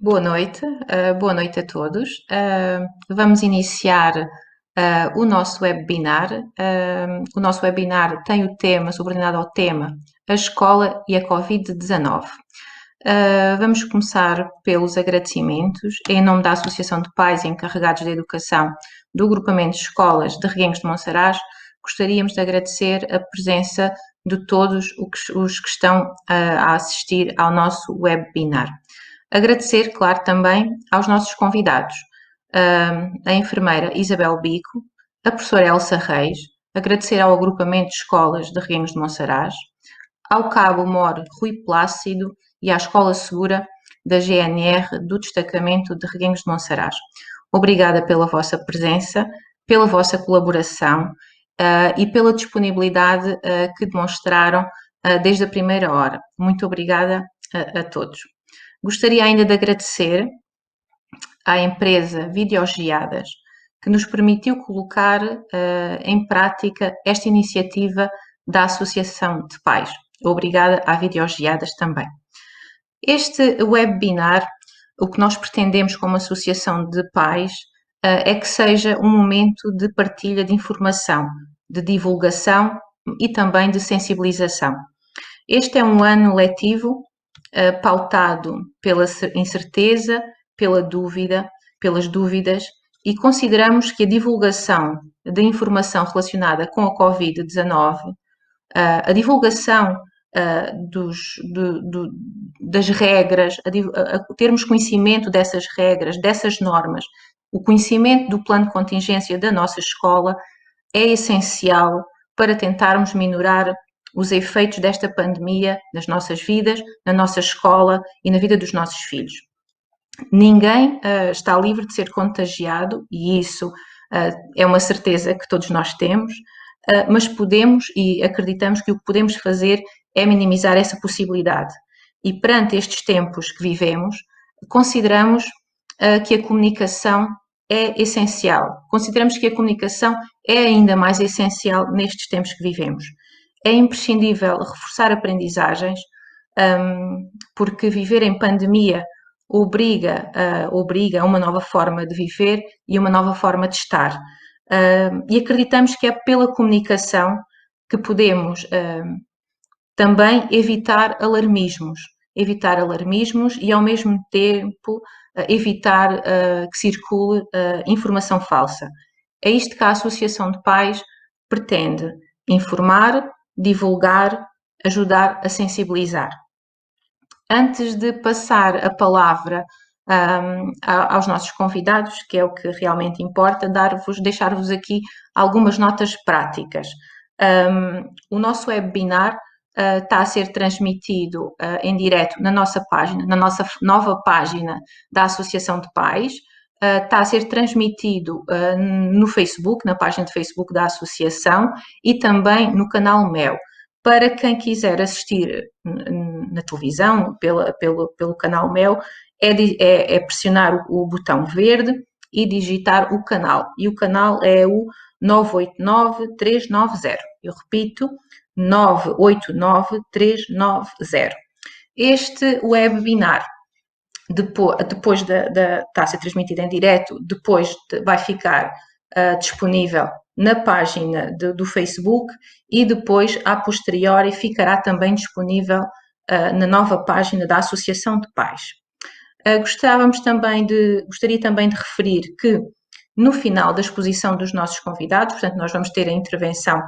Boa noite a todos. Vamos iniciar o nosso webinar. O nosso webinar tem o tema, subordinado ao tema, a escola e a Covid-19. Vamos começar pelos agradecimentos. Em nome da Associação de Pais Encarregados da Educação do Agrupamento de Escolas de Reguengos de Monsaraz, gostaríamos de agradecer a presença de todos os que estão a assistir ao nosso webinar. Agradecer, claro, também aos nossos convidados, a enfermeira Isabel Bico, a professora Elsa Reis, agradecer ao agrupamento de escolas de Reguengos de Monsaraz, ao Cabo Mor Rui Plácido e à Escola Segura da GNR do Destacamento de Reguengos de Monsaraz. Obrigada pela vossa presença, pela vossa colaboração e pela disponibilidade que demonstraram desde a primeira hora. Muito obrigada a todos. Gostaria ainda de agradecer à empresa Videogeadas, que nos permitiu colocar em prática esta iniciativa da Associação de Pais. Obrigada à Videogeadas também. Este webinar, o que nós pretendemos como Associação de Pais, é que seja um momento de partilha de informação, de divulgação e também de sensibilização. Este é um ano letivo pautado pela incerteza, pelas dúvidas, e consideramos que a divulgação da informação relacionada com a Covid-19, a divulgação das regras, termos conhecimento dessas regras, dessas normas, o conhecimento do plano de contingência da nossa escola é essencial para tentarmos minorar os efeitos desta pandemia nas nossas vidas, na nossa escola e na vida dos nossos filhos. Ninguém está livre de ser contagiado e isso é uma certeza que todos nós temos, mas podemos e acreditamos que o que podemos fazer é minimizar essa possibilidade. E perante estes tempos que vivemos, consideramos que a comunicação é essencial. Consideramos que a comunicação é ainda mais essencial nestes tempos que vivemos. É imprescindível reforçar aprendizagens, porque viver em pandemia obriga a uma nova forma de viver e uma nova forma de estar. E acreditamos que é pela comunicação que podemos também evitar alarmismos e ao mesmo tempo evitar que circule informação falsa. É isto que a Associação de Pais pretende: informar, divulgar, ajudar a sensibilizar. Antes de passar a palavra aos nossos convidados, que é o que realmente importa, deixar-vos aqui algumas notas práticas. O nosso webinar está a ser transmitido em direto na nossa página, na nossa nova página da Associação de Pais. Está a ser transmitido no Facebook, na página de Facebook da Associação e também no canal MEO. Para quem quiser assistir na televisão, pelo canal MEO, é pressionar o botão verde e digitar o canal. E o canal é o 989-390. Eu repito, 989-390. Este webinar, depois está a ser transmitido em direto, depois vai ficar disponível na página do Facebook e depois, a posteriori, ficará também disponível na nova página da Associação de Pais. Gostaria também de referir que no final da exposição dos nossos convidados, portanto, nós vamos ter a intervenção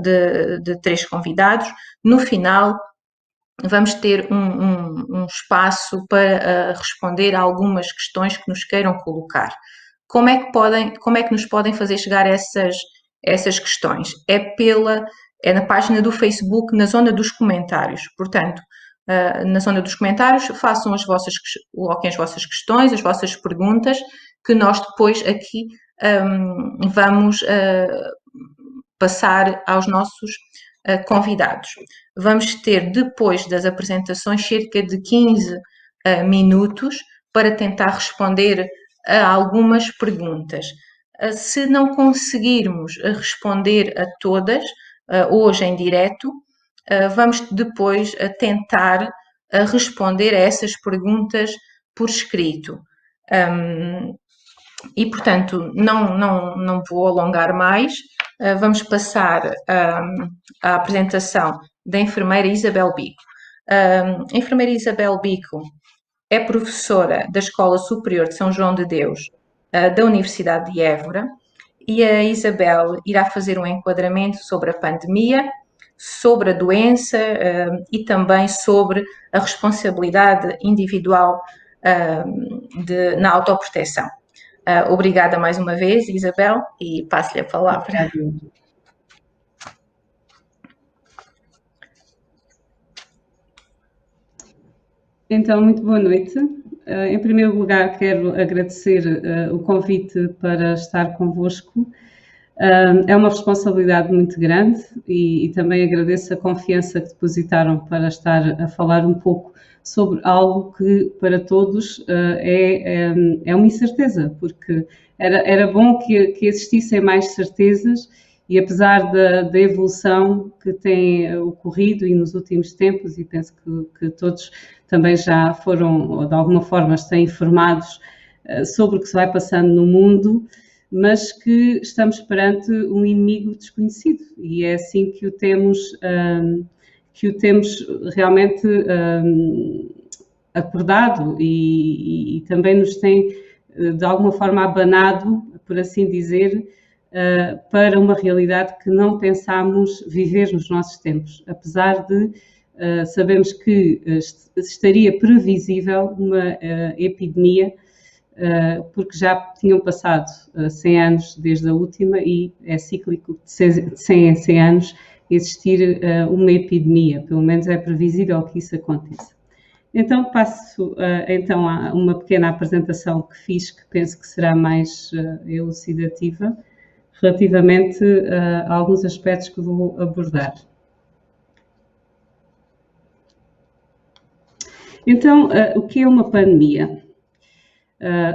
de 3 convidados, no final vamos ter um espaço para responder a algumas questões que nos queiram colocar. Como é que nos podem fazer chegar essas questões? É na página do Facebook, na zona dos comentários. Portanto, na zona dos comentários, coloquem as vossas questões, as vossas perguntas, que nós depois aqui vamos passar aos nossos convidados. Vamos ter, depois das apresentações, cerca de 15 minutos para tentar responder a algumas perguntas. Se não conseguirmos responder a todas, hoje em direto, vamos depois tentar responder a essas perguntas por escrito. E, portanto, não vou alongar mais. Vamos passar à apresentação da enfermeira Isabel Bico. A enfermeira Isabel Bico é professora da Escola Superior de São João de Deus, da Universidade de Évora, e a Isabel irá fazer um enquadramento sobre a pandemia, sobre a doença e também sobre a responsabilidade individual na autoproteção. Obrigada mais uma vez, Isabel, e passo-lhe a palavra. Obrigada. Então, muito boa noite. Em primeiro lugar, quero agradecer o convite para estar convosco. É uma responsabilidade muito grande e também agradeço a confiança que depositaram para estar a falar um pouco sobre algo que para todos é uma incerteza, porque era bom que existissem mais certezas e apesar da evolução que tem ocorrido e nos últimos tempos, e penso que todos também já foram, ou de alguma forma, estão informados sobre o que se vai passando no mundo, mas que estamos perante um inimigo desconhecido e é assim que o temos realmente acordado e também nos tem de alguma forma abanado, por assim dizer, para uma realidade que não pensámos viver nos nossos tempos, apesar de sabemos que estaria previsível uma epidemia, porque já tinham passado 100 anos desde a última e é cíclico de 100 em 100 anos existir uma epidemia, pelo menos é previsível que isso aconteça. Então passo então a uma pequena apresentação que fiz, que penso que será mais elucidativa, relativamente a alguns aspectos que vou abordar. Então, o que é uma pandemia?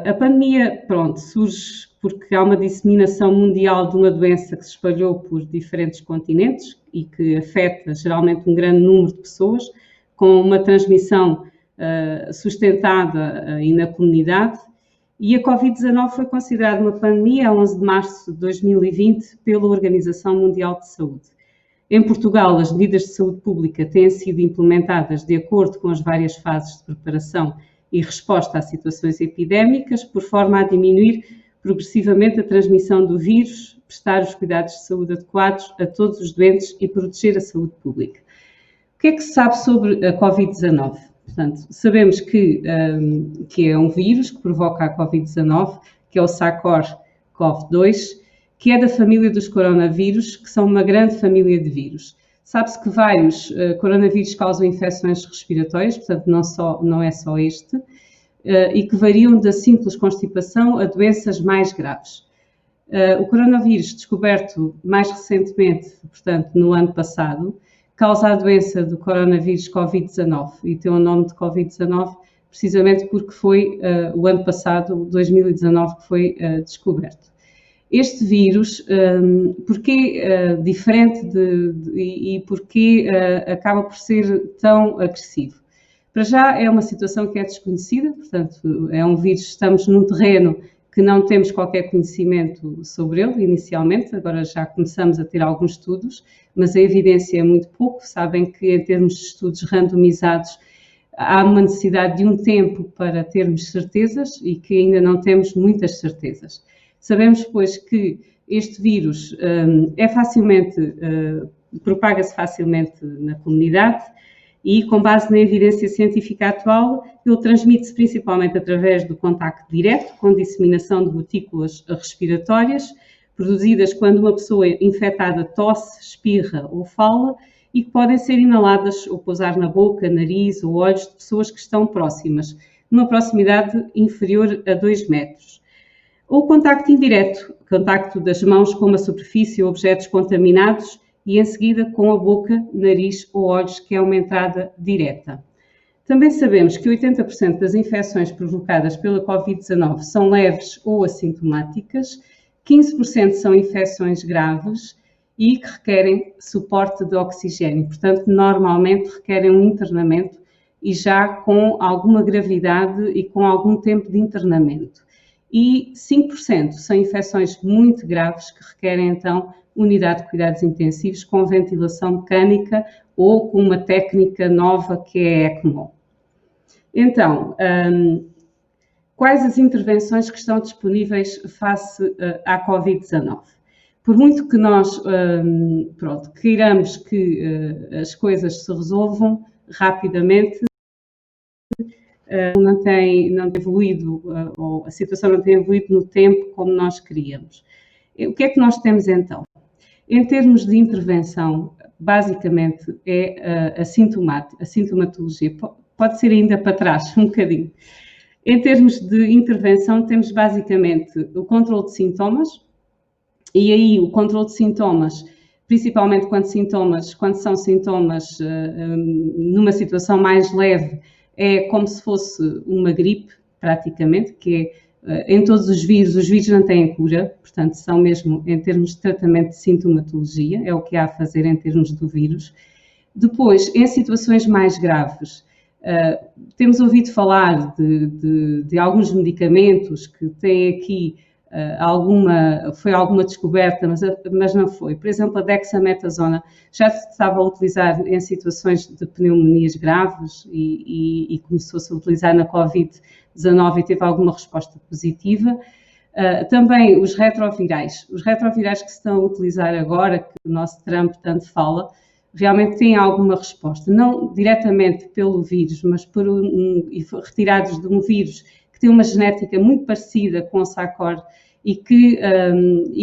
A pandemia, pronto, surge porque há uma disseminação mundial de uma doença que se espalhou por diferentes continentes e que afeta geralmente um grande número de pessoas, com uma transmissão sustentada e na comunidade. E a Covid-19 foi considerada uma pandemia a 11 de março de 2020 pela Organização Mundial de Saúde. Em Portugal, as medidas de saúde pública têm sido implementadas de acordo com as várias fases de preparação e resposta a situações epidémicas, por forma a diminuir progressivamente a transmissão do vírus, prestar os cuidados de saúde adequados a todos os doentes e proteger a saúde pública. O que é que se sabe sobre a Covid-19? Portanto, sabemos que é um vírus que provoca a Covid-19, que é o SARS-CoV-2, que é da família dos coronavírus, que são uma grande família de vírus. Sabe-se que vários coronavírus causam infecções respiratórias, portanto não é só este, e que variam da simples constipação a doenças mais graves. O coronavírus, descoberto mais recentemente, portanto no ano passado, causa a doença do coronavírus Covid-19 e tem o nome de Covid-19 precisamente porque foi o ano passado, 2019, que foi descoberto. Este vírus, porquê diferente e porquê acaba por ser tão agressivo? Para já é uma situação que é desconhecida, portanto é um vírus, estamos num terreno que não temos qualquer conhecimento sobre ele inicialmente, agora já começamos a ter alguns estudos, mas a evidência é muito pouco. Sabem que em termos de estudos randomizados há uma necessidade de um tempo para termos certezas e que ainda não temos muitas certezas. Sabemos, pois, que este vírus propaga-se facilmente na comunidade e, com base na evidência científica atual, ele transmite-se principalmente através do contacto direto, com disseminação de gotículas respiratórias, produzidas quando uma pessoa infectada tosse, espirra ou fala, e que podem ser inaladas ou pousar na boca, nariz ou olhos de pessoas que estão próximas, numa proximidade inferior a 2 metros. Ou contacto indireto, contacto das mãos com uma superfície ou objetos contaminados e em seguida com a boca, nariz ou olhos, que é uma entrada direta. Também sabemos que 80% das infecções provocadas pela Covid-19 são leves ou assintomáticas, 15% são infecções graves e que requerem suporte de oxigênio, portanto, normalmente requerem um internamento e já com alguma gravidade e com algum tempo de internamento. E 5% são infecções muito graves que requerem, então, unidade de cuidados intensivos com ventilação mecânica ou com uma técnica nova que é a ECMO. Então, quais as intervenções que estão disponíveis face à Covid-19? Por muito que nós queiramos que as coisas se resolvam rapidamente, não tem evoluído, ou a situação não tem evoluído no tempo como nós queríamos. O que é que nós temos então? Em termos de intervenção, basicamente é a sintomatologia. Pode ser ainda para trás, um bocadinho. Em termos de intervenção, temos basicamente o controle de sintomas, e aí o controle de sintomas, principalmente quando são sintomas numa situação mais leve, é como se fosse uma gripe, praticamente, que é em todos os vírus não têm cura, portanto, são mesmo em termos de tratamento de sintomatologia, é o que há a fazer em termos do vírus. Depois, em situações mais graves, temos ouvido falar de alguns medicamentos que têm aqui alguma descoberta, mas não foi. Por exemplo, a dexametasona já se estava a utilizar em situações de pneumonias graves e começou-se a utilizar na Covid-19 e teve alguma resposta positiva. Também os retrovirais que se estão a utilizar agora, que o nosso Trump tanto fala, realmente têm alguma resposta, não diretamente pelo vírus, mas retirados de um vírus que tem uma genética muito parecida com o SARS-CoV e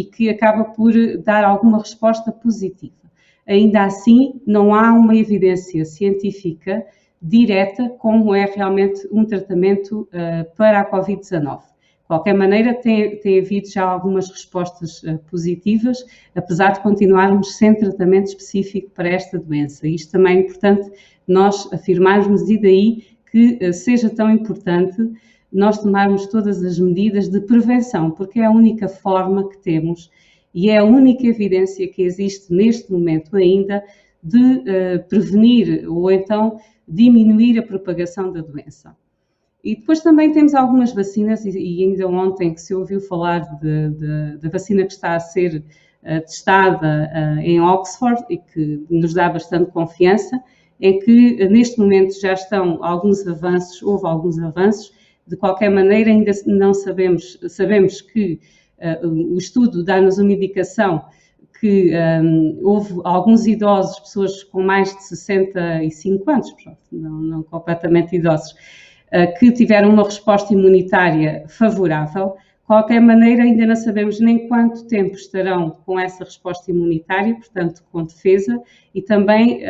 que acaba por dar alguma resposta positiva. Ainda assim, não há uma evidência científica direta como é realmente um tratamento para a Covid-19. De qualquer maneira, tem havido já algumas respostas positivas, apesar de continuarmos sem tratamento específico para esta doença. Isto também é importante nós afirmarmos, e daí que seja tão importante nós tomarmos todas as medidas de prevenção, porque é a única forma que temos e é a única evidência que existe neste momento ainda de prevenir ou então diminuir a propagação da doença. E depois também temos algumas vacinas, e ainda ontem que se ouviu falar da vacina que está a ser testada em Oxford e que nos dá bastante confiança, em que neste momento já estão houve alguns avanços. De qualquer maneira, ainda não sabemos que o estudo dá-nos uma indicação que houve alguns idosos, pessoas com mais de 65 anos, não completamente idosos, que tiveram uma resposta imunitária favorável. De qualquer maneira, ainda não sabemos nem quanto tempo estarão com essa resposta imunitária, portanto, com defesa, e também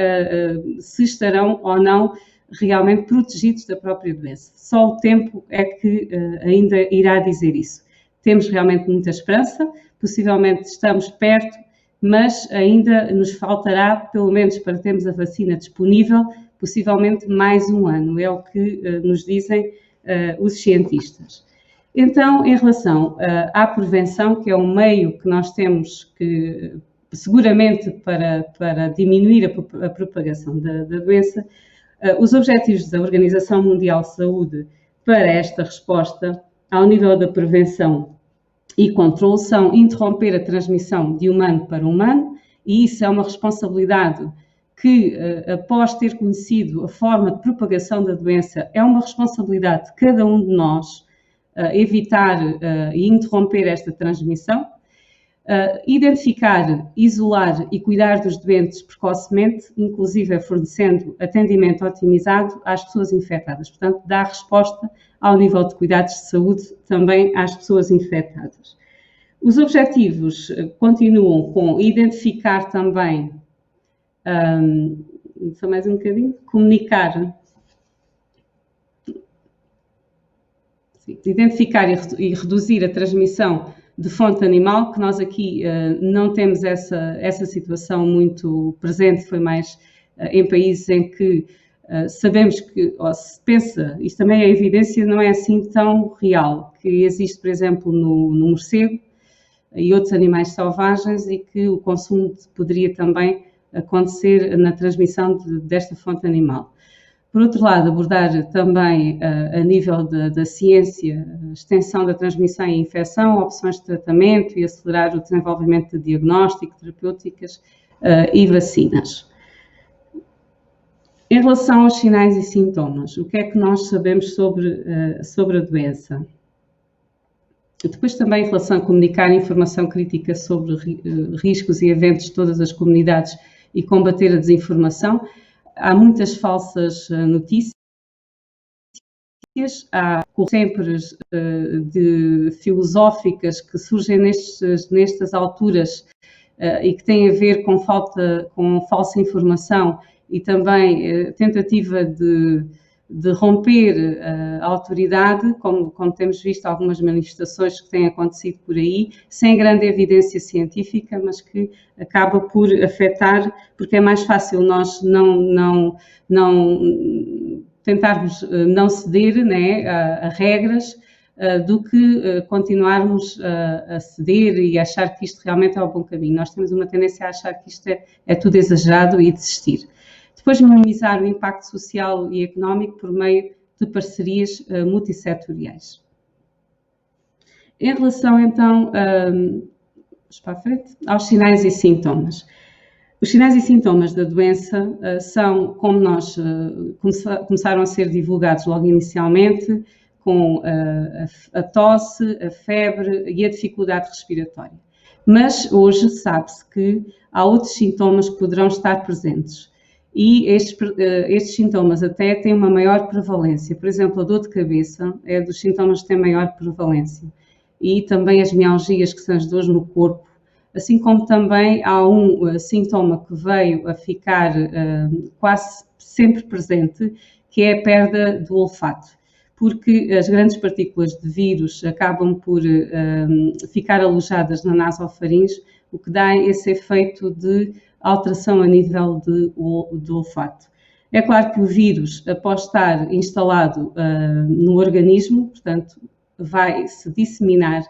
se estarão ou não realmente protegidos da própria doença. Só o tempo é que ainda irá dizer isso. Temos realmente muita esperança, possivelmente estamos perto, mas ainda nos faltará, pelo menos para termos a vacina disponível, possivelmente mais um ano, é o que nos dizem os cientistas. Então, em relação à prevenção, que é um meio que nós temos que, seguramente, para diminuir a propagação da doença, os objetivos da Organização Mundial de Saúde para esta resposta, ao nível da prevenção e controle, são interromper a transmissão de humano para humano, e isso é uma responsabilidade que, após ter conhecido a forma de propagação da doença, é uma responsabilidade de cada um de nós evitar e interromper esta transmissão. Identificar, isolar e cuidar dos doentes precocemente, inclusive fornecendo atendimento otimizado às pessoas infectadas. Portanto, dar resposta ao nível de cuidados de saúde também às pessoas infectadas. Os objetivos continuam com identificar também, só mais um bocadinho, comunicar, identificar e reduzir a transmissão de fonte animal, que nós aqui não temos essa situação muito presente, foi mais em países em que sabemos que, ou se pensa, isto também é evidência, não é assim tão real, que existe, por exemplo, no morcego e outros animais selvagens, e que o consumo poderia também acontecer na transmissão desta fonte animal. Por outro lado, abordar também a nível da ciência, a extensão da transmissão e infecção, opções de tratamento e acelerar o desenvolvimento de diagnóstico, terapêuticas e vacinas. Em relação aos sinais e sintomas, o que é que nós sabemos sobre a doença? Depois também em relação a comunicar informação crítica sobre riscos e eventos de todas as comunidades e combater a desinformação. Há muitas falsas notícias, há sempre filosóficas que surgem nestas alturas e que têm a ver com falsa informação e também tentativa de romper a autoridade, como temos visto algumas manifestações que têm acontecido por aí, sem grande evidência científica, mas que acaba por afetar, porque é mais fácil nós não tentarmos não ceder, né, a regras do que continuarmos a ceder e achar que isto realmente é o bom caminho. Nós temos uma tendência a achar que isto é tudo exagerado e desistir. Depois, minimizar o impacto social e económico por meio de parcerias multissetoriais. Em relação, então, para a frente, aos sinais e sintomas. Os sinais e sintomas da doença são, como nós começaram a ser divulgados logo inicialmente, com a tosse, a febre e a dificuldade respiratória. Mas hoje sabe-se que há outros sintomas que poderão estar presentes. E estes sintomas até têm uma maior prevalência. Por exemplo, a dor de cabeça é dos sintomas que têm maior prevalência. E também as mialgias, que são as dores no corpo. Assim como também há um sintoma que veio a ficar quase sempre presente, que é a perda do olfato. Porque as grandes partículas de vírus acabam por ficar alojadas na nasofaringe, o que dá esse efeito de alteração a nível do olfato. É claro que o vírus, após estar instalado no organismo, portanto, vai se disseminar.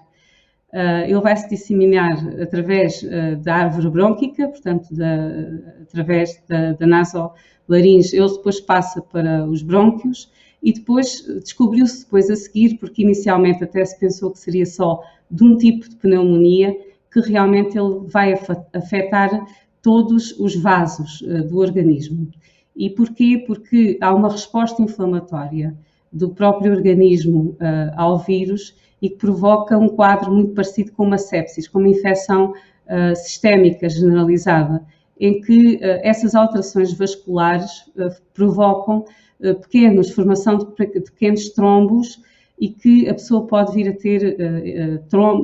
Ele vai se disseminar através da árvore brônquica, portanto, através da nasolaringe, ele depois passa para os brônquios e depois descobriu-se depois a seguir, porque inicialmente até se pensou que seria só de um tipo de pneumonia, que realmente ele vai afetar todos os vasos do organismo. E porquê? Porque há uma resposta inflamatória do próprio organismo ao vírus e que provoca um quadro muito parecido com uma sepsis, com uma infecção sistémica generalizada, em que essas alterações vasculares provocam formação de pequenos trombos e que a pessoa pode vir a ter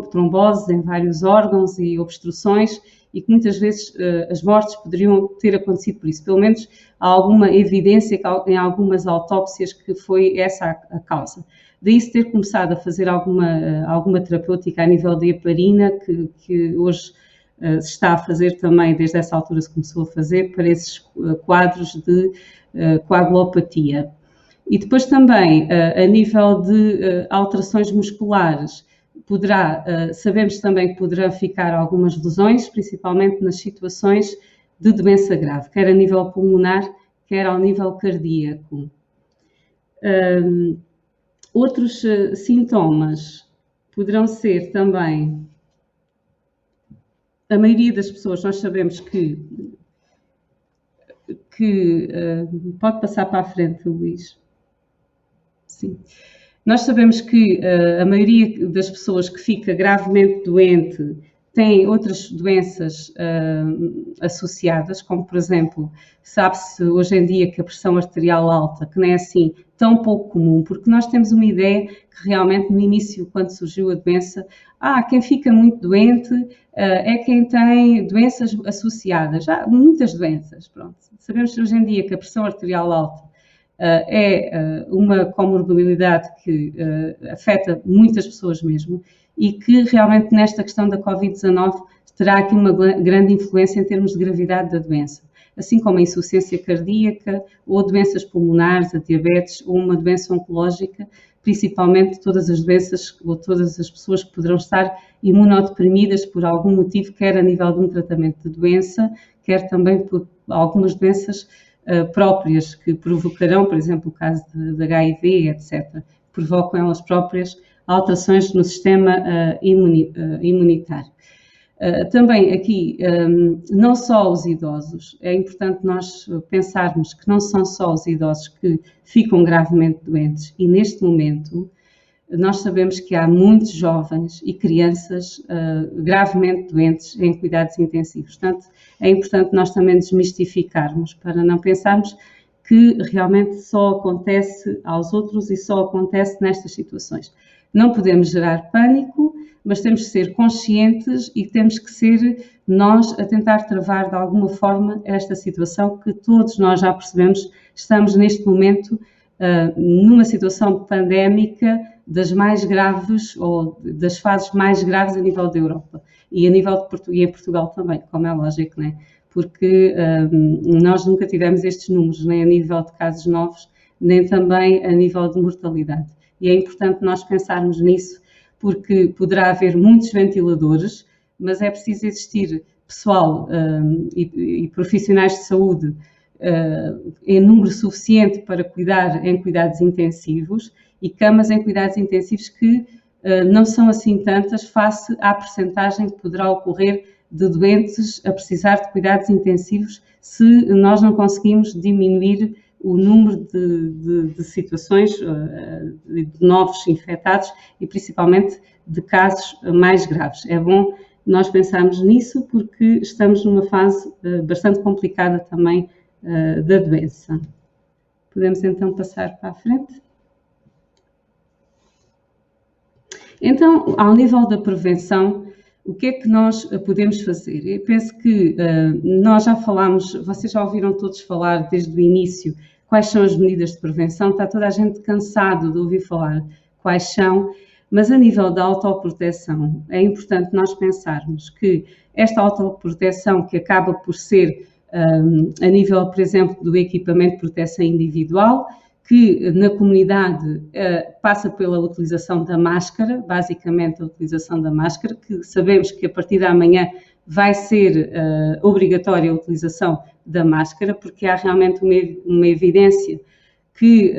tromboses em vários órgãos e obstruções e que muitas vezes as mortes poderiam ter acontecido por isso. Pelo menos há alguma evidência em algumas autópsias que foi essa a causa. Daí se ter começado a fazer alguma terapêutica a nível de heparina, que hoje se está a fazer também, desde essa altura se começou a fazer, para esses quadros de coagulopatia. E depois também, a nível de alterações musculares, sabemos também que poderá ficar algumas lesões, principalmente nas situações de doença grave, quer a nível pulmonar, quer ao nível cardíaco. Outros sintomas poderão ser também, a maioria das pessoas, nós sabemos que pode passar para a frente, Luís. Sim. Nós sabemos que a maioria das pessoas que fica gravemente doente tem outras doenças associadas, como por exemplo, sabe-se hoje em dia que a pressão arterial alta, que não é assim tão pouco comum, porque nós temos uma ideia que realmente no início, quando surgiu a doença, quem fica muito doente é quem tem doenças associadas, muitas doenças, pronto. Sabemos hoje em dia que a pressão arterial alta é uma comorbilidade que afeta muitas pessoas mesmo e que realmente nesta questão da Covid-19 terá aqui uma grande influência em termos de gravidade da doença, assim como a insuficiência cardíaca ou doenças pulmonares, a diabetes ou uma doença oncológica, principalmente todas as doenças ou todas as pessoas que poderão estar imunodeprimidas por algum motivo, quer a nível de um tratamento de doença, quer também por algumas doenças próprias que provocarão, por exemplo, o caso de HIV, etc., provocam elas próprias alterações no sistema imunitário. Também aqui, não só os idosos, é importante nós pensarmos que não são só os idosos que ficam gravemente doentes, e neste momento nós sabemos que há muitos jovens e crianças gravemente doentes em cuidados intensivos. Portanto, é importante nós também desmistificarmos, para não pensarmos que realmente só acontece aos outros e só acontece nestas situações. Não podemos gerar pânico, mas temos que ser conscientes e temos que ser nós a tentar travar de alguma forma esta situação que todos nós já percebemos. Estamos neste momento numa situação pandémica das mais graves ou das fases mais graves a nível da Europa e a nível de em Portugal também, como é lógico, não é? Porque nós nunca tivemos estes números, nem a nível de casos novos, nem também a nível de mortalidade. E é importante nós pensarmos nisso, porque poderá haver muitos ventiladores, mas é preciso existir pessoal e profissionais de saúde em número suficiente para cuidar em cuidados intensivos e camas em cuidados intensivos que não são assim tantas face à percentagem que poderá ocorrer de doentes a precisar de cuidados intensivos se nós não conseguimos diminuir o número de situações, de novos infectados e principalmente de casos mais graves. É bom nós pensarmos nisso porque estamos numa fase bastante complicada também da doença. Podemos então passar para a frente. Então, ao nível da prevenção, o que é que nós podemos fazer? Eu penso que nós já falámos, vocês já ouviram todos falar desde o início quais são as medidas de prevenção, está toda a gente cansado de ouvir falar quais são, mas a nível da autoproteção é importante nós pensarmos que esta autoproteção que acaba por ser a nível, por exemplo, do equipamento de proteção individual, que na comunidade passa pela utilização da máscara, basicamente a utilização da máscara, que sabemos que a partir de amanhã vai ser obrigatória a utilização da máscara, porque há realmente uma evidência que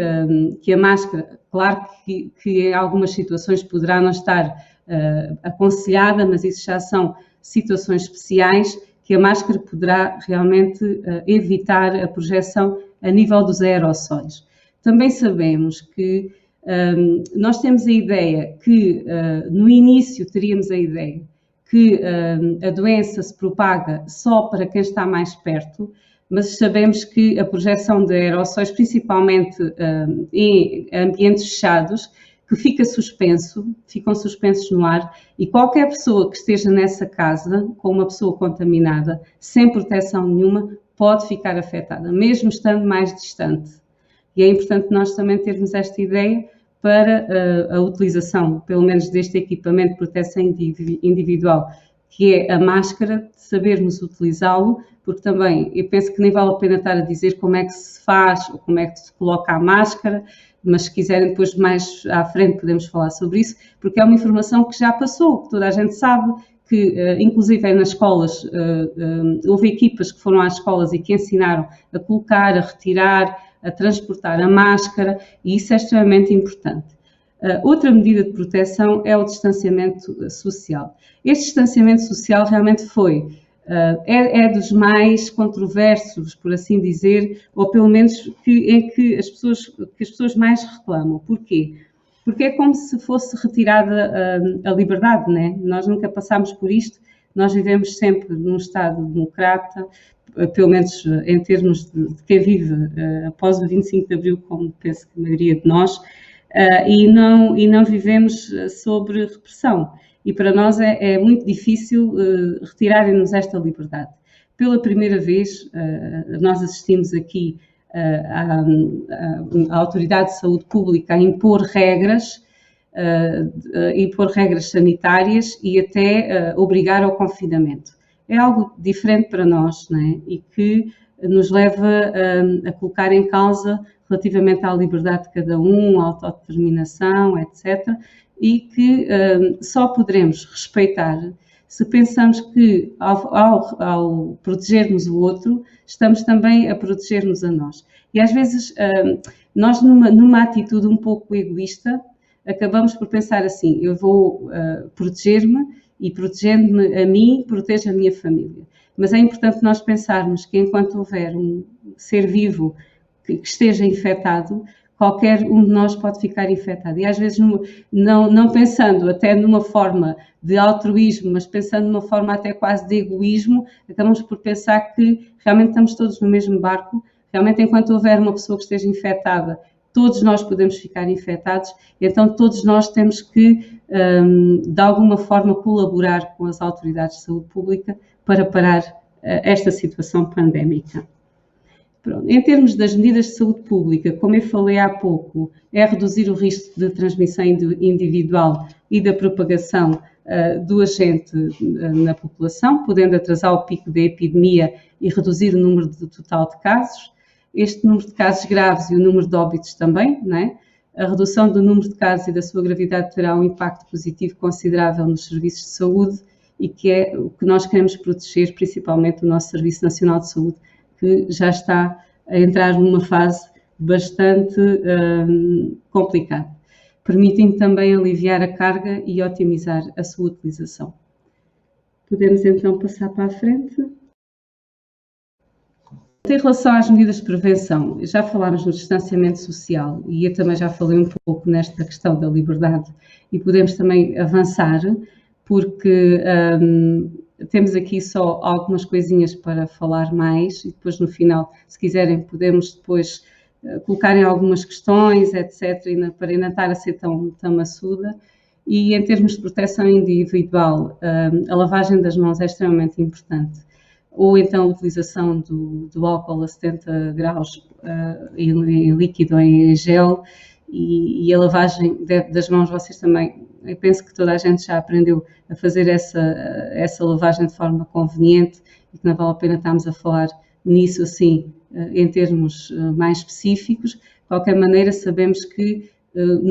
a máscara, claro que em algumas situações poderá não estar aconselhada, mas isso já são situações especiais, que a máscara poderá realmente evitar a projeção a nível dos aerossóis. Também sabemos que nós temos a ideia que, no início teríamos a ideia que a doença se propaga só para quem está mais perto, mas sabemos que a projeção de aerossóis, principalmente em ambientes fechados, que ficam suspensos no ar, e qualquer pessoa que esteja nessa casa com uma pessoa contaminada, sem proteção nenhuma, pode ficar afetada, mesmo estando mais distante. E é importante nós também termos esta ideia para a utilização, pelo menos deste equipamento de proteção individual, que é a máscara, de sabermos utilizá-lo, porque também eu penso que nem vale a pena estar a dizer como é que se faz ou como é que se coloca a máscara, mas se quiserem depois mais à frente podemos falar sobre isso, porque é uma informação que já passou, que toda a gente sabe, que inclusive nas escolas, houve equipas que foram às escolas e que ensinaram a colocar, a retirar, a transportar a máscara, e isso é extremamente importante. Outra medida de proteção é o distanciamento social. Este distanciamento social realmente é dos mais controversos, por assim dizer, ou pelo menos em que as pessoas mais reclamam. Porquê? Porque é como se fosse retirada a liberdade, né? Nós nunca passámos por isto, nós vivemos sempre num Estado democrata, pelo menos em termos de quem vive após o 25 de Abril, como penso que a maioria de nós, e não vivemos sob repressão. E para nós é muito difícil retirarem-nos esta liberdade. Pela primeira vez, nós assistimos aqui à Autoridade de Saúde Pública a impor regras sanitárias e até obrigar ao confinamento. É algo diferente para nós, não é? E que nos leva a colocar em causa relativamente à liberdade de cada um, à autodeterminação, etc. E que só poderemos respeitar se pensamos que ao protegermos o outro, estamos também a proteger-nos a nós. E às vezes, nós numa atitude um pouco egoísta, acabamos por pensar assim, eu vou proteger-me e protegendo-me a mim, protejo a minha família. Mas é importante nós pensarmos que enquanto houver um ser vivo que esteja infectado, qualquer um de nós pode ficar infectado. E às vezes, não pensando até numa forma de altruísmo, mas pensando numa forma até quase de egoísmo, acabamos por pensar que realmente estamos todos no mesmo barco. Realmente, enquanto houver uma pessoa que esteja infectada, todos nós podemos ficar infectados, então todos nós temos que, de alguma forma, colaborar com as autoridades de saúde pública para parar esta situação pandémica. Pronto. Em termos das medidas de saúde pública, como eu falei há pouco, é reduzir o risco de transmissão individual e da propagação do agente na população, podendo atrasar o pico da epidemia e reduzir o número total de casos. Este número de casos graves e o número de óbitos também, não é? A redução do número de casos e da sua gravidade terá um impacto positivo considerável nos serviços de saúde e que é o que nós queremos proteger, principalmente o nosso Serviço Nacional de Saúde, que já está a entrar numa fase bastante complicada, permitindo também aliviar a carga e otimizar a sua utilização. Podemos então passar para a frente. Em relação às medidas de prevenção, já falámos no distanciamento social e eu também já falei um pouco nesta questão da liberdade e podemos também avançar porque temos aqui só algumas coisinhas para falar mais e depois no final, se quiserem, podemos depois colocar em algumas questões, etc., para ainda estar a ser tão maçuda. E em termos de proteção individual, a lavagem das mãos é extremamente importante. Ou então a utilização do álcool a 70 graus em líquido ou em gel e a lavagem das mãos, vocês também, eu penso que toda a gente já aprendeu a fazer essa lavagem de forma conveniente e que não vale a pena estarmos a falar nisso assim em termos mais específicos. De qualquer maneira, sabemos que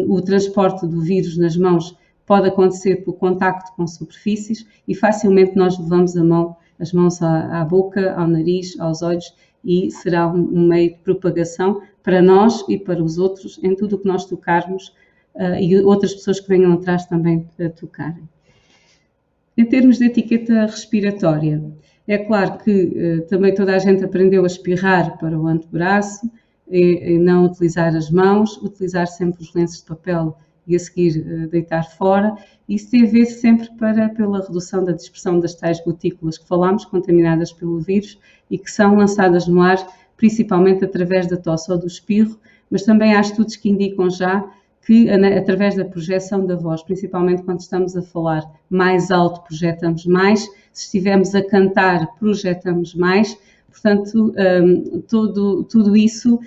o transporte do vírus nas mãos pode acontecer por contacto com superfícies e facilmente nós levamos as mãos à boca, ao nariz, aos olhos e será um meio de propagação para nós e para os outros em tudo o que nós tocarmos e outras pessoas que venham atrás também tocarem. Em termos de etiqueta respiratória, é claro que também toda a gente aprendeu a espirrar para o antebraço e não utilizar as mãos, utilizar sempre os lenços de papel e a seguir deitar fora. Isso tem a ver sempre pela redução da dispersão das tais gotículas que falámos, contaminadas pelo vírus e que são lançadas no ar, principalmente através da tosse ou do espirro, mas também há estudos que indicam já que através da projeção da voz, principalmente quando estamos a falar mais alto, projetamos mais, se estivermos a cantar, projetamos mais, portanto, tudo isso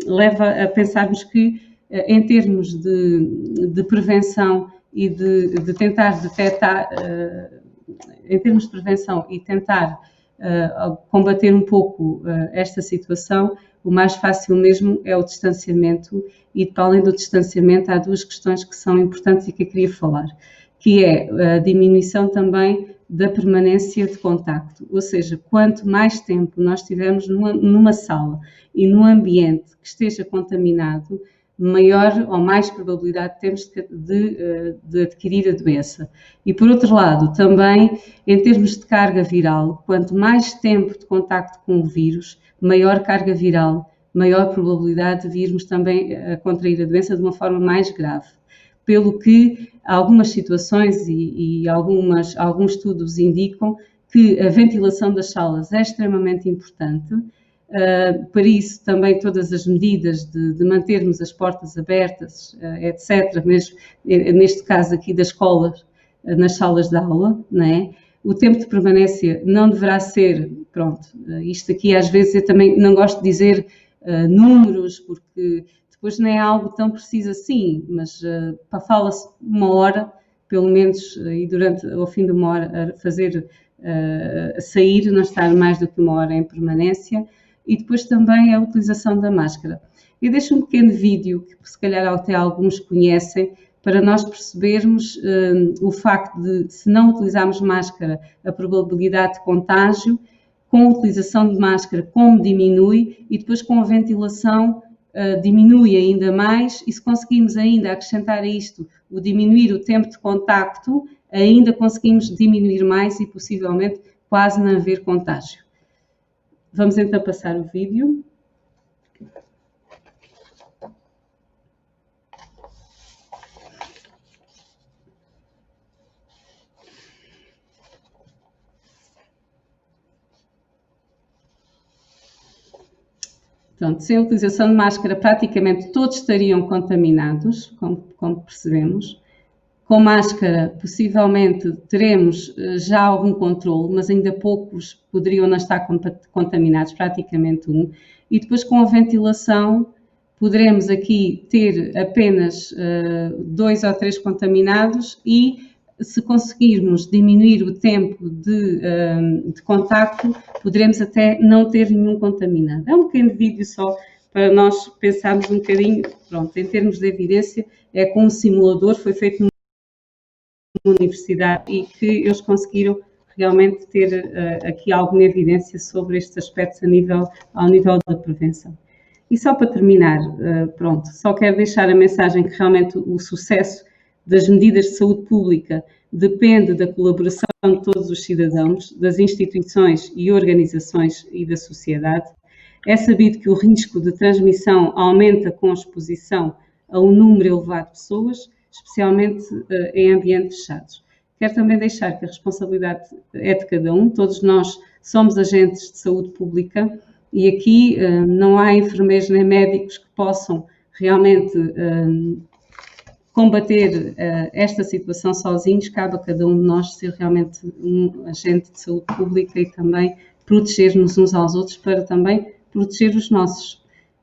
leva a pensarmos que, em termos de prevenção e de tentar detectar, em termos de prevenção e tentar combater um pouco esta situação, o mais fácil mesmo é o distanciamento e, para além do distanciamento, há duas questões que são importantes e que eu queria falar, que é a diminuição também da permanência de contacto, ou seja, quanto mais tempo nós estivermos numa sala e num ambiente que esteja contaminado, maior ou mais probabilidade temos de adquirir a doença. E, por outro lado, também, em termos de carga viral, quanto mais tempo de contacto com o vírus, maior carga viral, maior probabilidade de virmos também a contrair a doença de uma forma mais grave. Pelo que algumas situações e alguns estudos indicam que a ventilação das salas é extremamente importante. Para isso, também todas as medidas de mantermos as portas abertas, etc., mesmo neste caso aqui das escolas, nas salas de aula, não é? O tempo de permanência não deverá ser, pronto, isto aqui às vezes eu também não gosto de dizer números, porque depois não é algo tão preciso assim, mas fala-se uma hora, pelo menos, e durante ao fim de uma hora a sair, não estar mais do que uma hora em permanência, e depois também a utilização da máscara. Eu deixo um pequeno vídeo, que se calhar até alguns conhecem, para nós percebermos o facto de, se não utilizarmos máscara, a probabilidade de contágio, com a utilização de máscara, como diminui, e depois com a ventilação diminui ainda mais, e se conseguirmos ainda acrescentar a isto o diminuir o tempo de contacto, ainda conseguimos diminuir mais e possivelmente quase não haver contágio. Vamos então passar o vídeo. Pronto, sem a utilização de máscara, praticamente todos estariam contaminados, como percebemos. Com máscara, possivelmente teremos já algum controle, mas ainda poucos poderiam não estar contaminados, praticamente um. E depois, com a ventilação, poderemos aqui ter apenas 2 ou 3 contaminados e, se conseguirmos diminuir o tempo de contacto, poderemos até não ter nenhum contaminado. É um pequeno vídeo só para nós pensarmos um bocadinho, pronto, em termos de evidência, é com um simulador, foi feito numa universidade e que eles conseguiram realmente ter aqui alguma evidência sobre estes aspectos ao nível da prevenção. E só para terminar, pronto, só quero deixar a mensagem que realmente o sucesso das medidas de saúde pública depende da colaboração de todos os cidadãos, das instituições e organizações e da sociedade. É sabido que o risco de transmissão aumenta com a exposição a um número elevado de pessoas, especialmente em ambientes fechados. Quero também deixar que a responsabilidade é de cada um, todos nós somos agentes de saúde pública e aqui não há enfermeiros nem médicos que possam realmente combater esta situação sozinhos, cabe a cada um de nós ser realmente um agente de saúde pública e também proteger-nos uns aos outros para também proteger os nossos.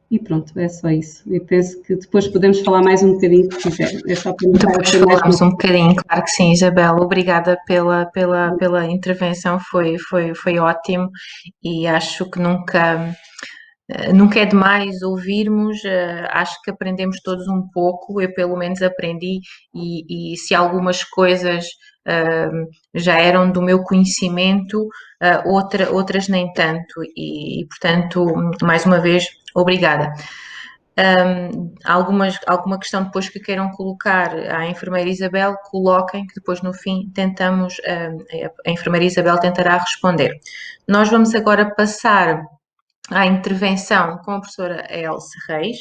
E pronto, é só isso. Eu penso que depois podemos falar mais um bocadinho, se quiser. É só para Depois falamos um bocadinho, claro que sim, Isabel. Obrigada pela intervenção, foi ótimo e acho que nunca é demais ouvirmos, acho que aprendemos todos um pouco, eu pelo menos aprendi e se algumas coisas já eram do meu conhecimento, outras nem tanto e, portanto, mais uma vez, obrigada. Alguma questão depois que queiram colocar à enfermeira Isabel, coloquem, que depois no fim tentamos, a enfermeira Isabel tentará responder. Nós vamos agora passar à intervenção com a professora Elsa Reis.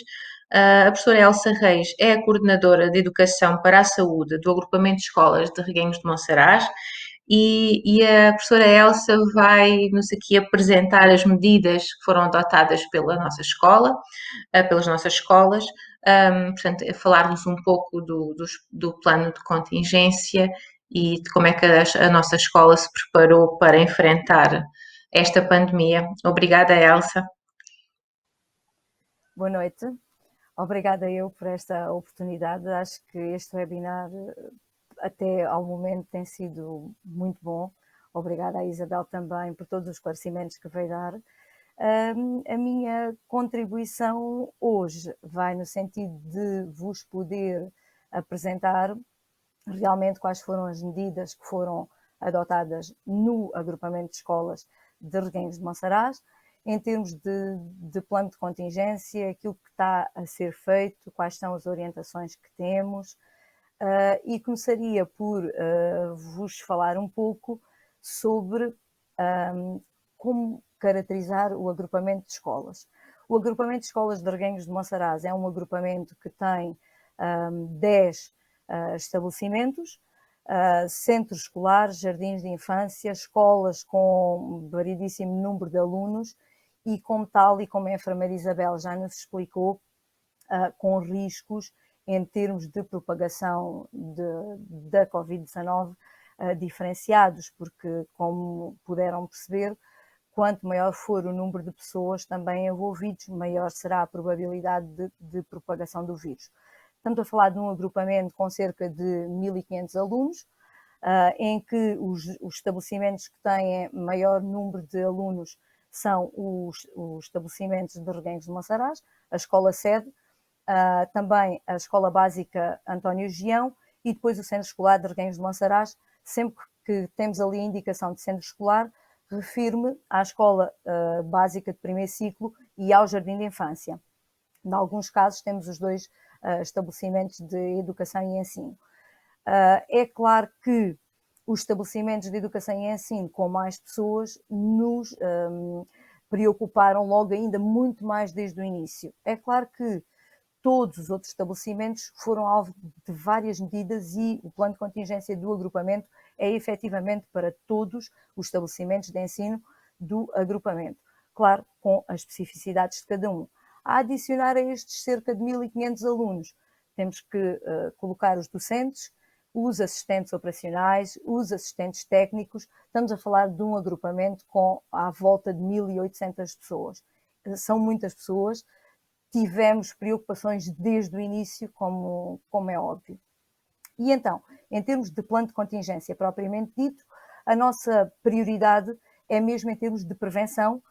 A professora Elsa Reis é a coordenadora de Educação para a Saúde do Agrupamento de Escolas de Reguengos de Monsaraz e a professora Elsa vai-nos aqui apresentar as medidas que foram adotadas pela nossa escola, pelas nossas escolas, portanto, falar-nos um pouco do plano de contingência e de como é que a nossa escola se preparou para enfrentar esta pandemia. Obrigada, Elsa. Boa noite. Obrigada eu por esta oportunidade. Acho que este webinar, até ao momento, tem sido muito bom. Obrigada à Isabel também por todos os esclarecimentos que veio dar. A minha contribuição hoje vai no sentido de vos poder apresentar realmente quais foram as medidas que foram adotadas no agrupamento de escolas de Reguengos de Monsaraz, em termos de plano de contingência, aquilo que está a ser feito, quais são as orientações que temos, e começaria por vos falar um pouco sobre como caracterizar o agrupamento de escolas. O agrupamento de escolas de Reguengos de Monsaraz é um agrupamento que tem 10 estabelecimentos, centros escolares, jardins de infância, escolas com variedíssimo número de alunos e, como tal, e como a enfermeira Isabel já nos explicou, com riscos em termos de propagação da Covid-19 diferenciados, porque, como puderam perceber, quanto maior for o número de pessoas também envolvidos, maior será a probabilidade de propagação do vírus. Estamos a falar de um agrupamento com cerca de 1.500 alunos, em que os estabelecimentos que têm maior número de alunos são os estabelecimentos de Reguengos de Monsaraz, a escola sede, também a Escola Básica António Gião e depois o Centro Escolar de Reguengos de Monsaraz. Sempre que temos ali a indicação de centro escolar, refiro-me à Escola Básica de primeiro ciclo e ao Jardim de Infância. Em alguns casos temos os dois estabelecimentos de educação e ensino. É claro que os estabelecimentos de educação e ensino com mais pessoas nos preocuparam logo ainda muito mais desde o início. É claro que todos os outros estabelecimentos foram alvo de várias medidas e o plano de contingência do agrupamento é efetivamente para todos os estabelecimentos de ensino do agrupamento. Claro, com as especificidades de cada um. A adicionar a estes cerca de 1.500 alunos, temos que colocar os docentes, os assistentes operacionais, os assistentes técnicos. Estamos a falar de um agrupamento com à volta de 1.800 pessoas. São muitas pessoas. Tivemos preocupações desde o início, como é óbvio. E então, em termos de plano de contingência propriamente dito, a nossa prioridade é mesmo em termos de prevenção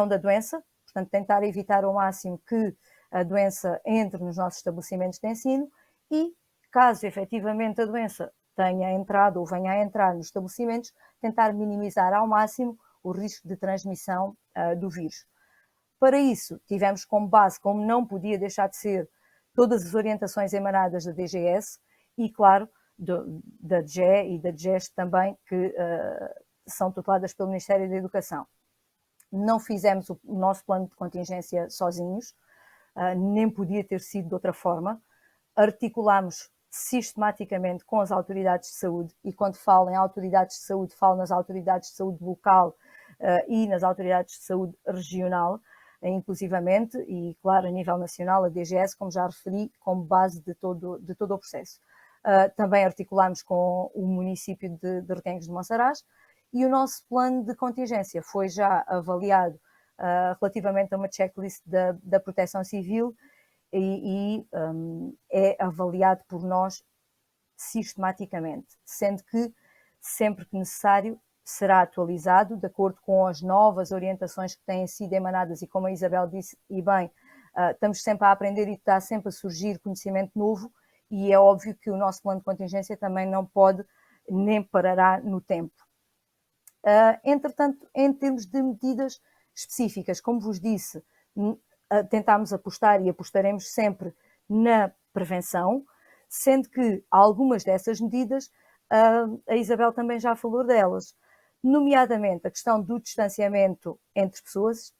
da doença, portanto, tentar evitar ao máximo que a doença entre nos nossos estabelecimentos de ensino e, caso efetivamente a doença tenha entrado ou venha a entrar nos estabelecimentos, tentar minimizar ao máximo o risco de transmissão do vírus. Para isso, tivemos como base, como não podia deixar de ser, todas as orientações emanadas da DGS e, claro, da DGE e da DGES também, que são tuteladas pelo Ministério da Educação. Não fizemos o nosso plano de contingência sozinhos, nem podia ter sido de outra forma. Articulámos sistematicamente com as autoridades de saúde, e quando falo em autoridades de saúde, falo nas autoridades de saúde local e nas autoridades de saúde regional, inclusivamente, e claro, a nível nacional, a DGS, como já referi, como base de todo o processo. Também articulámos com o município de Reguengos de Monsaraz, e o nosso plano de contingência foi já avaliado relativamente a uma checklist da Proteção Civil e é avaliado por nós sistematicamente, sendo que sempre que necessário será atualizado de acordo com as novas orientações que têm sido emanadas e, como a Isabel disse e bem, estamos sempre a aprender e está sempre a surgir conhecimento novo e é óbvio que o nosso plano de contingência também não pode nem parará no tempo. Entretanto, em termos de medidas específicas, como vos disse, tentámos apostar e apostaremos sempre na prevenção, sendo que algumas dessas medidas, a Isabel também já falou delas, nomeadamente a questão do distanciamento entre pessoas,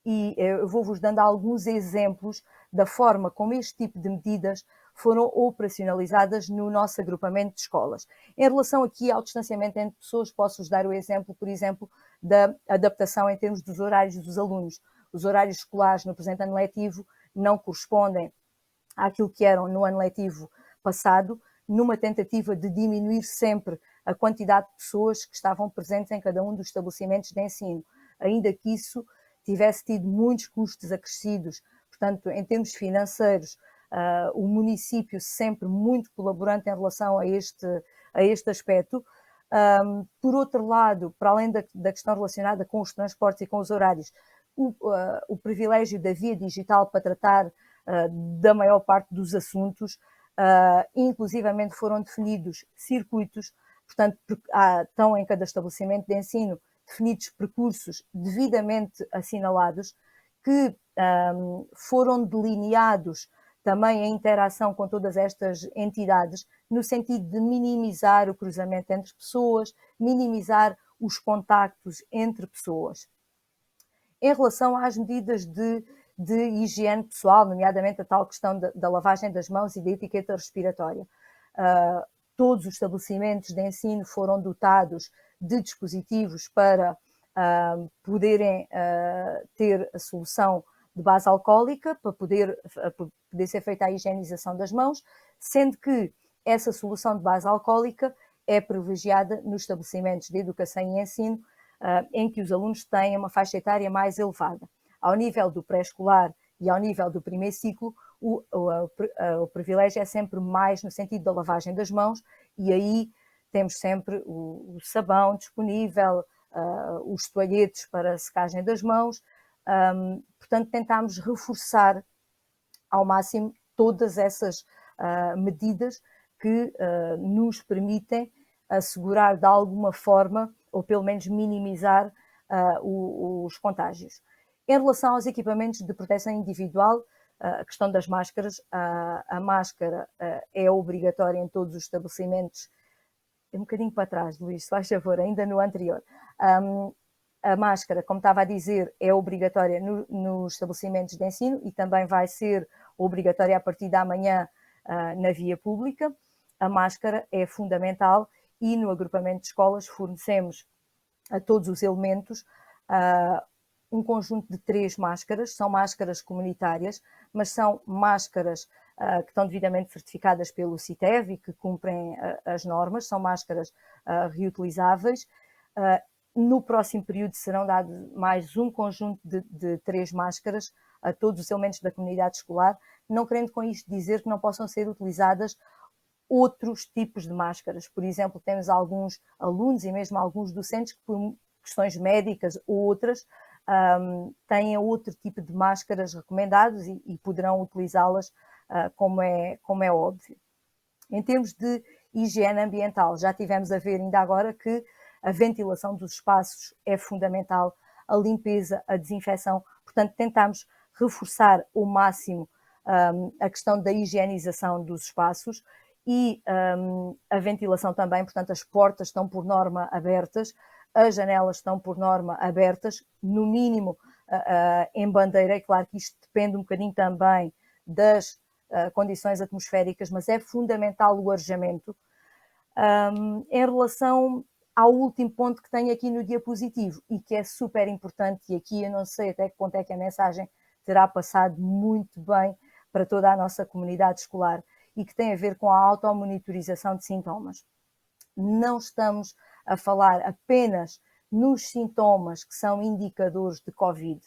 e eu vou-vos dando alguns exemplos da forma como este tipo de medidas foram operacionalizadas no nosso agrupamento de escolas. Em relação aqui ao distanciamento entre pessoas, posso-vos dar o exemplo, por exemplo, da adaptação em termos dos horários dos alunos. Os horários escolares no presente ano letivo não correspondem àquilo que eram no ano letivo passado, numa tentativa de diminuir sempre a quantidade de pessoas que estavam presentes em cada um dos estabelecimentos de ensino, ainda que isso tivesse tido muitos custos acrescidos. Portanto, em termos financeiros, o município sempre muito colaborante em relação a este aspecto. Por outro lado, para além da questão relacionada com os transportes e com os horários, o privilégio da via digital para tratar da maior parte dos assuntos, inclusivamente foram definidos circuitos, portanto, estão em cada estabelecimento de ensino definidos percursos devidamente assinalados, que foram delineados também a interação com todas estas entidades, no sentido de minimizar o cruzamento entre pessoas, minimizar os contactos entre pessoas. Em relação às medidas de higiene pessoal, nomeadamente a tal questão da lavagem das mãos e da etiqueta respiratória, todos os estabelecimentos de ensino foram dotados de dispositivos para poderem ter a solução de base alcoólica, para poder ser feita a higienização das mãos, sendo que essa solução de base alcoólica é privilegiada nos estabelecimentos de educação e ensino, em que os alunos têm uma faixa etária mais elevada. Ao nível do pré-escolar e ao nível do primeiro ciclo, o privilégio é sempre mais no sentido da lavagem das mãos, e aí temos sempre o sabão disponível, os toalhetes para a secagem das mãos. Portanto, tentámos reforçar ao máximo todas essas medidas que nos permitem assegurar de alguma forma, ou pelo menos minimizar os contágios. Em relação aos equipamentos de proteção individual, a questão das máscaras, a máscara é obrigatória em todos os estabelecimentos. Um bocadinho para trás, Luís, se faz favor, ainda no anterior. A máscara, como estava a dizer, é obrigatória nos estabelecimentos de ensino e também vai ser obrigatória a partir da manhã na via pública. A máscara é fundamental e no agrupamento de escolas fornecemos a todos os elementos um conjunto de 3 máscaras. São máscaras comunitárias, mas são máscaras que estão devidamente certificadas pelo CITEV e que cumprem as normas. São máscaras reutilizáveis. No próximo período serão dados mais um conjunto de 3 máscaras a todos os elementos da comunidade escolar, não querendo com isto dizer que não possam ser utilizadas outros tipos de máscaras. Por exemplo, temos alguns alunos e mesmo alguns docentes que, por questões médicas ou outras, têm outro tipo de máscaras recomendados e poderão utilizá-las como é óbvio. Em termos de higiene ambiental, já tivemos a ver ainda agora que a ventilação dos espaços é fundamental, a limpeza, a desinfecção. Portanto, tentamos reforçar ao máximo a questão da higienização dos espaços e a ventilação também. Portanto, as portas estão por norma abertas, as janelas estão por norma abertas, no mínimo em bandeira. É claro que isto depende um bocadinho também das condições atmosféricas, mas é fundamental o arejamento. Em relação ao último ponto que tenho aqui no diapositivo e que é super importante, e aqui eu não sei até que ponto é que a mensagem terá passado muito bem para toda a nossa comunidade escolar e que tem a ver com a automonitorização de sintomas. Não estamos a falar apenas nos sintomas que são indicadores de Covid,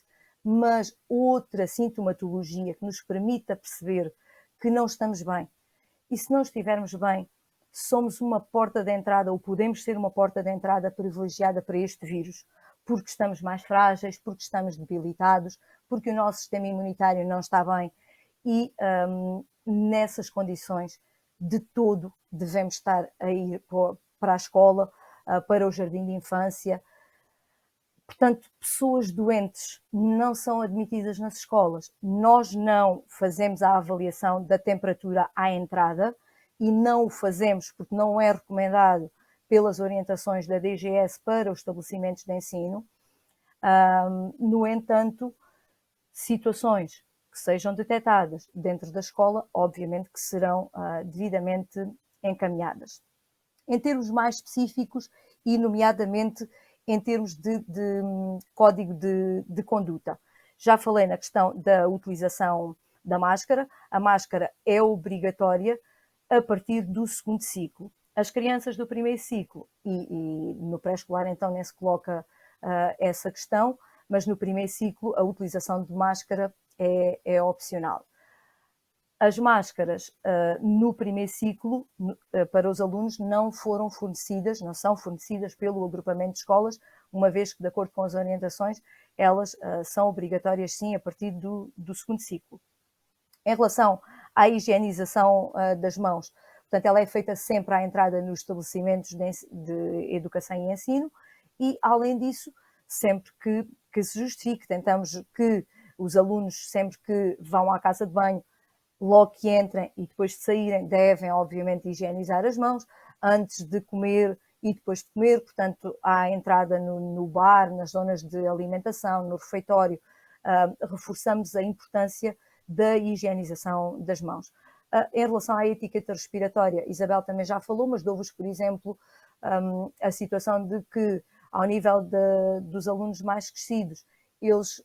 mas outra sintomatologia que nos permita perceber que não estamos bem. E se não estivermos bem, somos uma porta de entrada, ou podemos ser uma porta de entrada privilegiada para este vírus, porque estamos mais frágeis, porque estamos debilitados, porque o nosso sistema imunitário não está bem e nessas condições de todo devemos estar a ir para a escola, para o jardim de infância. Portanto, pessoas doentes não são admitidas nas escolas. Nós não fazemos a avaliação da temperatura à entrada e não o fazemos porque não é recomendado pelas orientações da DGS para os estabelecimentos de ensino. No entanto, situações que sejam detectadas dentro da escola, obviamente que serão devidamente encaminhadas. Em termos mais específicos e nomeadamente em termos de código de conduta. Já falei na questão da utilização da máscara. A máscara é obrigatória a partir do segundo ciclo. As crianças do primeiro ciclo e no pré-escolar então nem se coloca essa questão, mas no primeiro ciclo a utilização de máscara é opcional. As máscaras no primeiro ciclo para os alunos não são fornecidas pelo agrupamento de escolas, uma vez que, de acordo com as orientações, elas são obrigatórias sim a partir do segundo ciclo. Em relação à higienização das mãos, portanto, ela é feita sempre à entrada nos estabelecimentos de educação e ensino e, além disso, sempre que se justifique, tentamos que os alunos, sempre que vão à casa de banho, logo que entrem e depois de saírem, devem, obviamente, higienizar as mãos antes de comer e depois de comer. Portanto, à entrada no bar, nas zonas de alimentação, no refeitório, reforçamos a importância da higienização das mãos. Em relação à etiqueta respiratória, Isabel também já falou, mas dou-vos, por exemplo, a situação de que, ao nível dos alunos mais crescidos, eles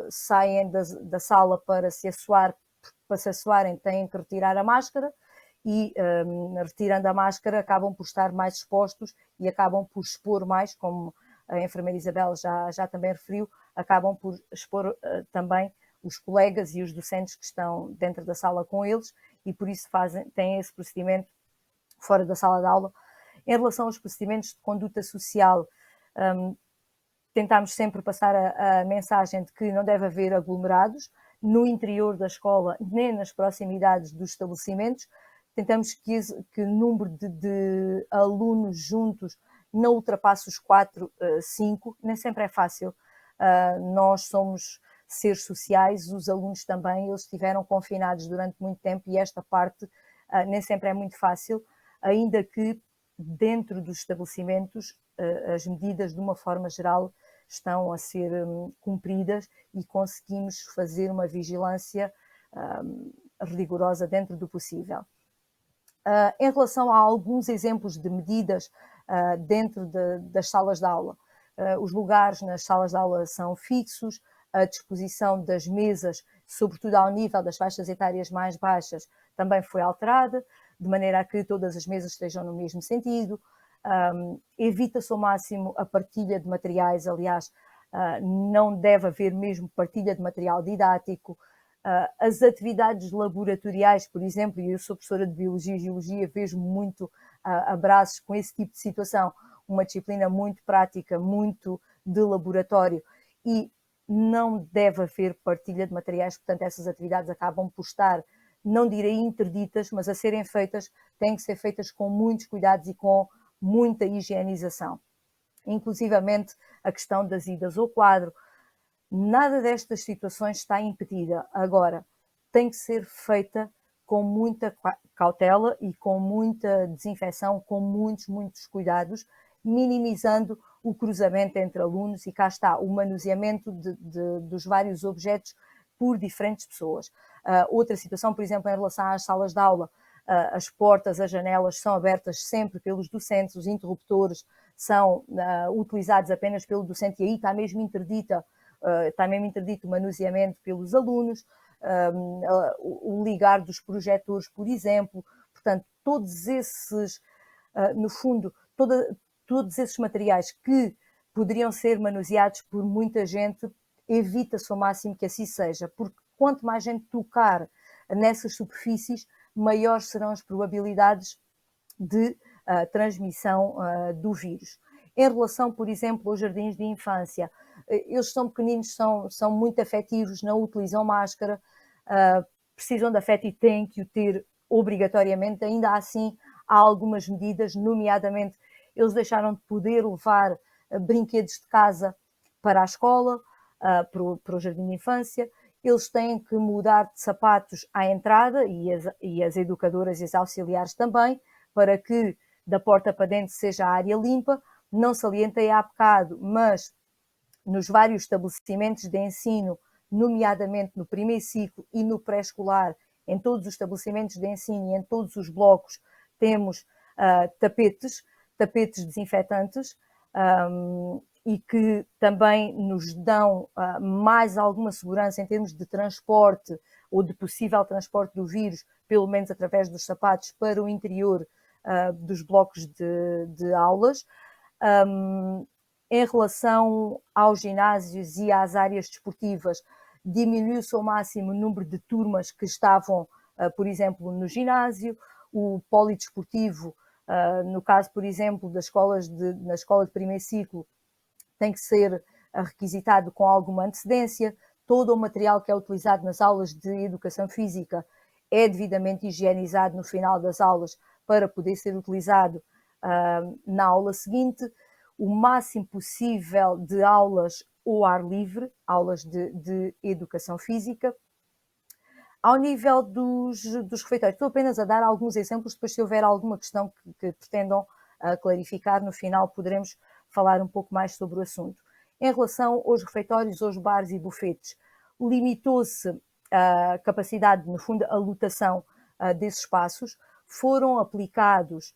saem da sala para se assoarem, têm que retirar a máscara e, retirando a máscara, acabam por estar mais expostos e acabam por expor mais, como a enfermeira Isabel já também referiu, acabam por expor também os colegas e os docentes que estão dentro da sala com eles e por isso têm esse procedimento fora da sala de aula. Em relação aos procedimentos de conduta social, tentámos sempre passar a mensagem de que não deve haver aglomerados, no interior da escola, nem nas proximidades dos estabelecimentos. Tentamos que o número de alunos juntos não ultrapasse os 4, 5, nem sempre é fácil. Nós somos seres sociais, os alunos também, eles estiveram confinados durante muito tempo e esta parte nem sempre é muito fácil, ainda que dentro dos estabelecimentos as medidas, de uma forma geral, estão a ser cumpridas e conseguimos fazer uma vigilância rigorosa dentro do possível. Em relação a alguns exemplos de medidas dentro das salas de aula, os lugares nas salas de aula são fixos, a disposição das mesas, sobretudo ao nível das faixas etárias mais baixas, também foi alterada, de maneira a que todas as mesas estejam no mesmo sentido. Evita-se ao máximo a partilha de materiais, aliás, não deve haver mesmo partilha de material didático. As atividades laboratoriais, por exemplo, e eu sou professora de Biologia e Geologia, vejo muito abraços com esse tipo de situação, uma disciplina muito prática, muito de laboratório, e não deve haver partilha de materiais, portanto essas atividades acabam por estar, não direi interditas, mas a serem feitas, têm que ser feitas com muitos cuidados e com muita higienização. Inclusivamente a questão das idas ao quadro, nada destas situações está impedida. Agora, tem que ser feita com muita cautela e com muita desinfecção, com muitos cuidados, minimizando o cruzamento entre alunos e cá está, o manuseamento dos vários objetos por diferentes pessoas. Outra situação, por exemplo, em relação às salas de aula, as portas, as janelas são abertas sempre pelos docentes, os interruptores são utilizados apenas pelo docente e aí está mesmo interdito o manuseamento pelos alunos, o ligar dos projetores, por exemplo. Portanto, todos esses, no fundo, todos esses materiais que poderiam ser manuseados por muita gente, evita-se ao máximo que assim seja, porque quanto mais gente tocar nessas superfícies, maiores serão as probabilidades de transmissão do vírus. Em relação, por exemplo, aos jardins de infância, eles são pequeninos, são muito afetivos, não utilizam máscara, precisam de afeto e têm que o ter obrigatoriamente. Ainda assim, há algumas medidas, nomeadamente, eles deixaram de poder levar brinquedos de casa para a escola, para o jardim de infância. Eles têm que mudar de sapatos à entrada e as educadoras e as auxiliares também, para que da porta para dentro seja a área limpa. Não salientei há bocado, mas nos vários estabelecimentos de ensino, nomeadamente no primeiro ciclo e no pré-escolar, em todos os estabelecimentos de ensino e em todos os blocos, temos tapetes desinfetantes, e que também nos dão mais alguma segurança em termos de transporte ou de possível transporte do vírus, pelo menos através dos sapatos, para o interior dos blocos de aulas. Em relação aos ginásios e às áreas desportivas, diminuiu-se ao máximo o número de turmas que estavam, por exemplo, no ginásio. O polidesportivo, no caso, por exemplo, na escola de primeiro ciclo, tem que ser requisitado com alguma antecedência. Todo o material que é utilizado nas aulas de educação física é devidamente higienizado no final das aulas para poder ser utilizado na aula seguinte. O máximo possível de aulas ao ar livre, aulas de educação física. Ao nível dos refeitórios, estou apenas a dar alguns exemplos, depois se houver alguma questão que pretendam clarificar, no final poderemos falar um pouco mais sobre o assunto. Em relação aos refeitórios, aos bares e bufetes, limitou-se a capacidade, no fundo, a lotação desses espaços, foram aplicados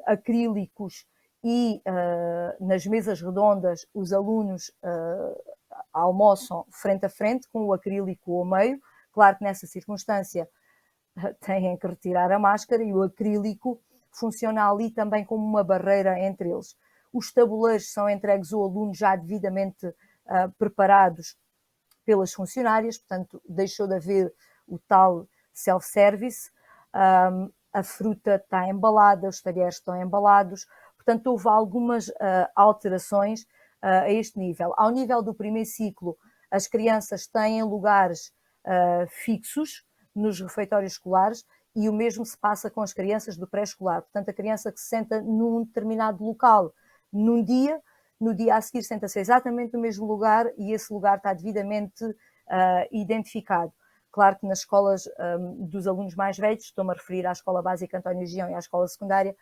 acrílicos e nas mesas redondas os alunos almoçam frente a frente com o acrílico ao meio. Claro que nessa circunstância têm que retirar a máscara e o acrílico funciona ali também como uma barreira entre eles. Os tabuleiros são entregues ao aluno já devidamente preparados pelas funcionárias, portanto deixou de haver o tal self-service. A fruta está embalada, os talheres estão embalados, portanto houve algumas alterações a este nível. Ao nível do primeiro ciclo, As crianças têm lugares fixos nos refeitórios escolares e o mesmo se passa com as crianças do pré-escolar. Portanto, a criança que se senta num determinado local num dia, no dia a seguir senta-se exatamente no mesmo lugar e esse lugar está devidamente identificado. Claro que nas escolas dos alunos mais velhos, estou-me a referir à Escola Básica António Gião e à Escola Secundária,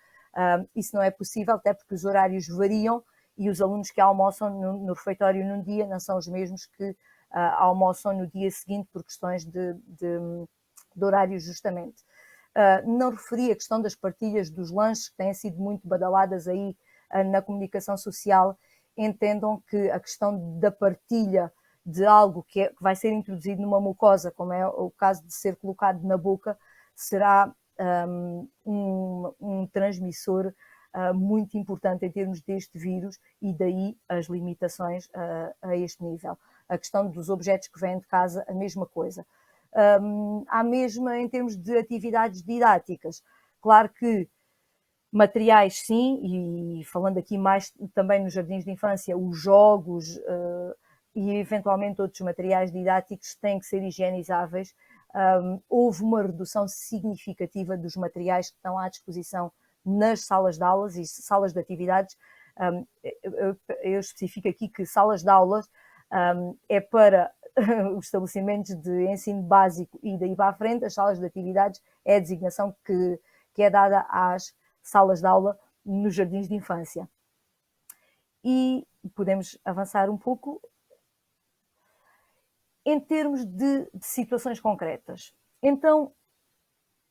isso não é possível, até porque os horários variam e os alunos que almoçam no refeitório num dia não são os mesmos que almoçam no dia seguinte por questões de horário justamente. Não referi a questão das partilhas dos lanches, que têm sido muito badaladas aí na comunicação social. Entendam que a questão da partilha de algo que vai ser introduzido numa mucosa, como é o caso de ser colocado na boca, será um transmissor muito importante em termos deste vírus e daí as limitações a este nível. A questão dos objetos que vêm de casa, a mesma coisa. Há mesma em termos de atividades didáticas. Claro que materiais sim, e falando aqui mais também nos jardins de infância, os jogos e eventualmente outros materiais didáticos têm que ser higienizáveis. Houve uma redução significativa dos materiais que estão à disposição nas salas de aulas e salas de atividades. Eu especifico aqui que salas de aulas é para os estabelecimentos de ensino básico e daí para a frente, as salas de atividades é a designação que é dada às salas de aula nos jardins de infância. E podemos avançar um pouco em termos de situações concretas. Então,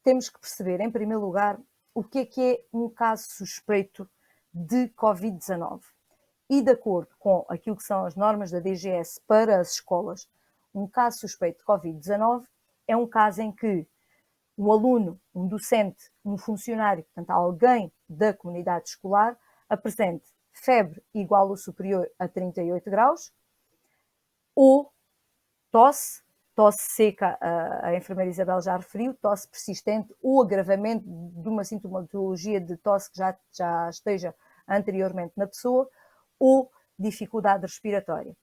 temos que perceber, em primeiro lugar, o que é um caso suspeito de Covid-19. E de acordo com aquilo que são as normas da DGS para as escolas, um caso suspeito de Covid-19 é um caso em que um aluno, um docente, um funcionário, portanto alguém da comunidade escolar, apresente febre igual ou superior a 38 graus, ou tosse seca, a enfermeira Isabel já referiu, tosse persistente ou agravamento de uma sintomatologia de tosse que já esteja anteriormente na pessoa, ou dificuldade respiratória.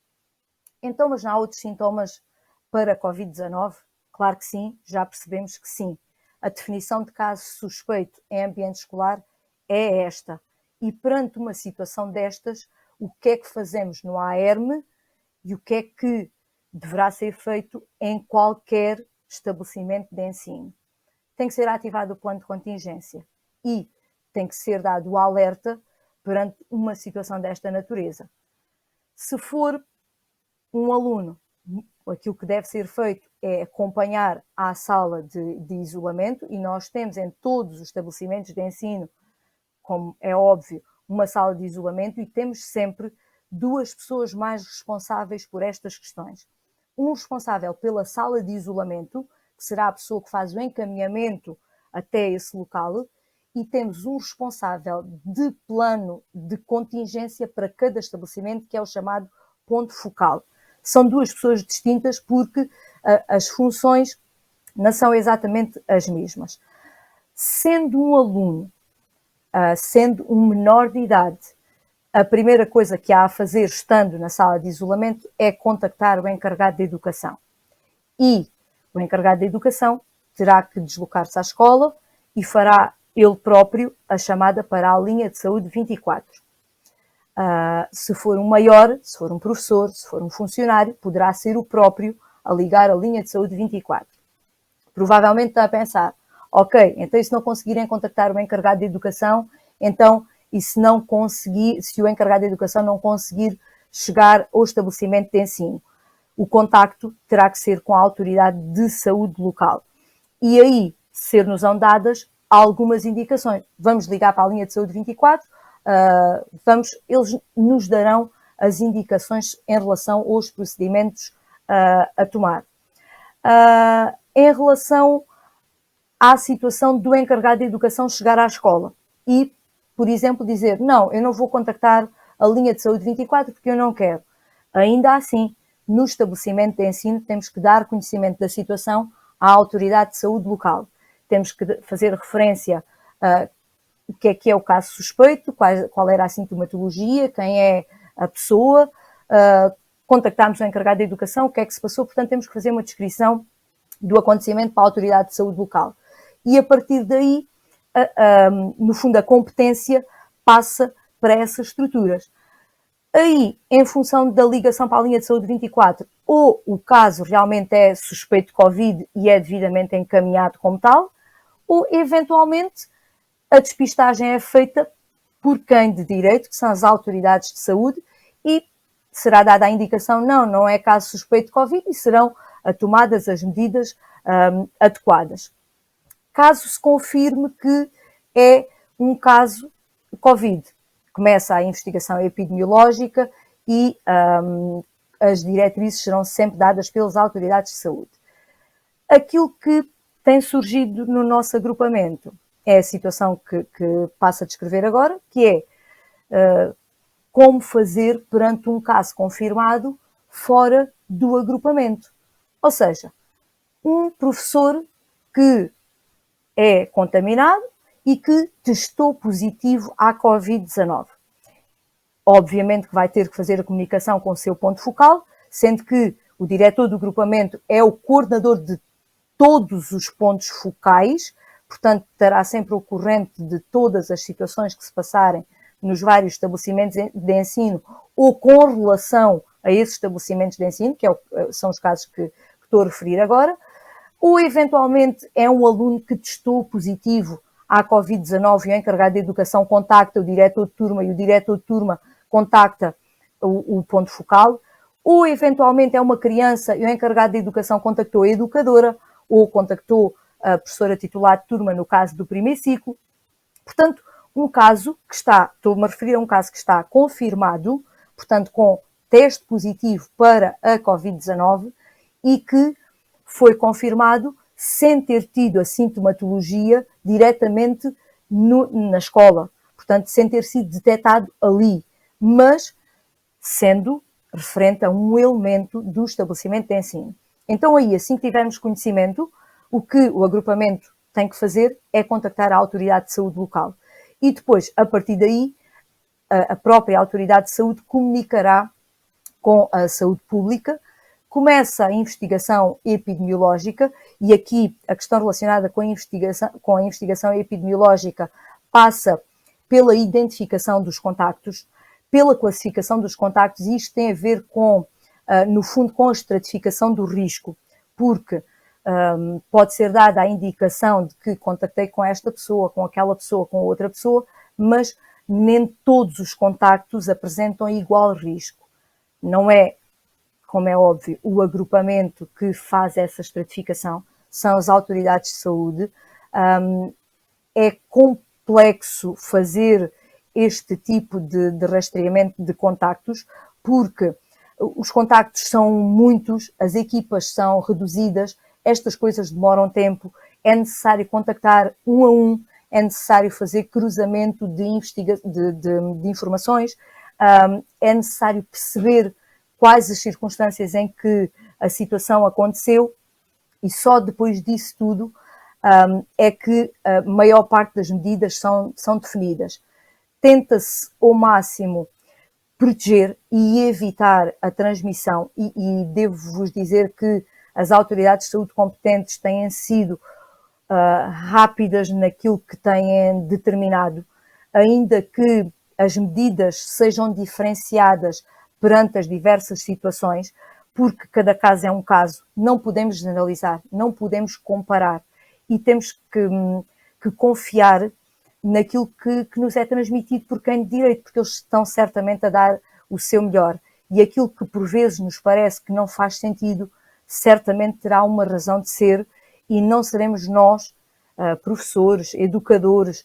Então, mas não há outros sintomas para a Covid-19? Claro que sim, já percebemos que sim. A definição de caso suspeito em ambiente escolar é esta. E perante uma situação destas, o que é que fazemos no AERM e o que é que deverá ser feito em qualquer estabelecimento de ensino? Tem que ser ativado o plano de contingência e tem que ser dado o alerta perante uma situação desta natureza. Se for um aluno, aquilo que deve ser feito é acompanhar à sala de isolamento, e nós temos em todos os estabelecimentos de ensino, como é óbvio, uma sala de isolamento, e temos sempre duas pessoas mais responsáveis por estas questões. Um responsável pela sala de isolamento, que será a pessoa que faz o encaminhamento até esse local, e temos um responsável de plano de contingência para cada estabelecimento, que é o chamado ponto focal. São duas pessoas distintas porque as funções não são exatamente as mesmas. Sendo um aluno, sendo um menor de idade, a primeira coisa que há a fazer estando na sala de isolamento é contactar o encarregado de educação. E o encarregado de educação terá que deslocar-se à escola e fará ele próprio a chamada para a linha de saúde 24. Se for um maior, se for um professor, se for um funcionário, poderá ser o próprio a ligar a linha de saúde 24. Provavelmente está a pensar, ok, então e se não conseguirem contactar o encarregado de educação, então, e se o encarregado de educação não conseguir chegar ao estabelecimento de ensino, o contacto terá que ser com a autoridade de saúde local. E aí, ser-nos-ão dadas algumas indicações. Vamos ligar para a linha de saúde 24, eles nos darão as indicações em relação aos procedimentos a tomar. Em relação à situação do encarregado de educação chegar à escola e, por exemplo, dizer, não, eu não vou contactar a linha de saúde 24 porque eu não quero. Ainda assim, no estabelecimento de ensino, temos que dar conhecimento da situação à autoridade de saúde local. Temos que fazer referência a o que é o caso suspeito, qual era a sintomatologia, quem é a pessoa, contactámos o encarregado da educação, o que é que se passou, portanto temos que fazer uma descrição do acontecimento para a autoridade de saúde local. E a partir daí, no fundo, a competência passa para essas estruturas. Aí, em função da ligação para a linha de saúde 24, ou o caso realmente é suspeito de Covid e é devidamente encaminhado como tal, ou eventualmente a despistagem é feita por quem de direito, que são as autoridades de saúde, e será dada a indicação, não é caso suspeito de Covid, e serão tomadas as medidas adequadas. Caso se confirme que é um caso de Covid, começa a investigação epidemiológica e as diretrizes serão sempre dadas pelas autoridades de saúde. Aquilo que tem surgido no nosso agrupamento é a situação que passo a descrever agora, que é como fazer perante um caso confirmado fora do agrupamento. Ou seja, um professor que é contaminado e que testou positivo à Covid-19. Obviamente que vai ter que fazer a comunicação com o seu ponto focal, sendo que o diretor do agrupamento é o coordenador de todos os pontos focais, portanto, estará sempre ao corrente de todas as situações que se passarem nos vários estabelecimentos de ensino ou com relação a esses estabelecimentos de ensino, que são os casos que estou a referir agora, ou eventualmente é um aluno que testou positivo à Covid-19 e o encarregado de educação contacta o diretor de turma e o diretor de turma contacta o ponto focal, ou eventualmente é uma criança e o encarregado de educação contactou a educadora ou contactou a professora titular de turma no caso do primeiro ciclo. Portanto, um caso que estou-me a referir a um caso que está confirmado, portanto com teste positivo para a Covid-19 e que foi confirmado sem ter tido a sintomatologia diretamente na escola, portanto sem ter sido detectado ali, mas sendo referente a um elemento do estabelecimento de ensino. Então aí, assim que tivermos conhecimento, o que o agrupamento tem que fazer é contactar a autoridade de saúde local. E depois, a partir daí, a própria autoridade de saúde comunicará com a saúde pública, começa a investigação epidemiológica, e aqui a questão relacionada com a investigação epidemiológica passa pela identificação dos contactos, pela classificação dos contactos, e isto tem a ver com, no fundo, com a estratificação do risco, porque pode ser dada a indicação de que contactei com esta pessoa, com aquela pessoa, com outra pessoa, mas nem todos os contactos apresentam igual risco. Não é, como é óbvio, o agrupamento que faz essa estratificação, são as autoridades de saúde. É complexo fazer este tipo de rastreamento de contactos, porque os contactos são muitos, as equipas são reduzidas, estas coisas demoram tempo, é necessário contactar um a um, é necessário fazer cruzamento de informações, é necessário perceber quais as circunstâncias em que a situação aconteceu, e só depois disso tudo é que a maior parte das medidas são definidas. Tenta-se ao máximo proteger e evitar a transmissão, e devo-vos dizer que as autoridades de saúde competentes têm sido rápidas naquilo que têm determinado, ainda que as medidas sejam diferenciadas perante as diversas situações, porque cada caso é um caso, não podemos generalizar, não podemos comparar, e temos que confiar naquilo que nos é transmitido por quem de direito, porque eles estão certamente a dar o seu melhor, e aquilo que por vezes nos parece que não faz sentido, certamente terá uma razão de ser, e não seremos nós, professores, educadores,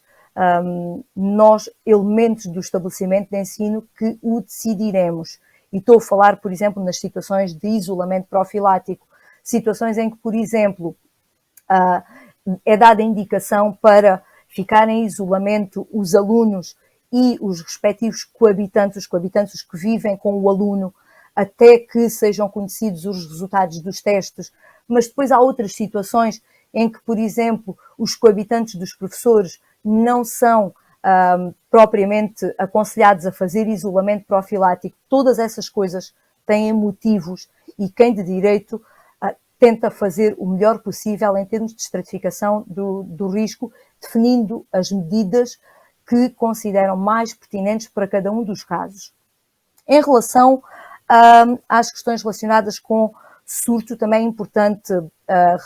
nós, elementos do estabelecimento de ensino, que o decidiremos. E estou a falar, por exemplo, nas situações de isolamento profilático, situações em que, por exemplo, é dada indicação para ficar em isolamento os alunos e os respectivos coabitantes, os coabitantes que vivem com o aluno, até que sejam conhecidos os resultados dos testes. Mas depois há outras situações em que, por exemplo, os coabitantes dos professores não são propriamente aconselhados a fazer isolamento profilático. Todas essas coisas têm motivos e quem de direito tenta fazer o melhor possível em termos de estratificação do risco, definindo as medidas que consideram mais pertinentes para cada um dos casos. Em relação às questões relacionadas com surto, também é importante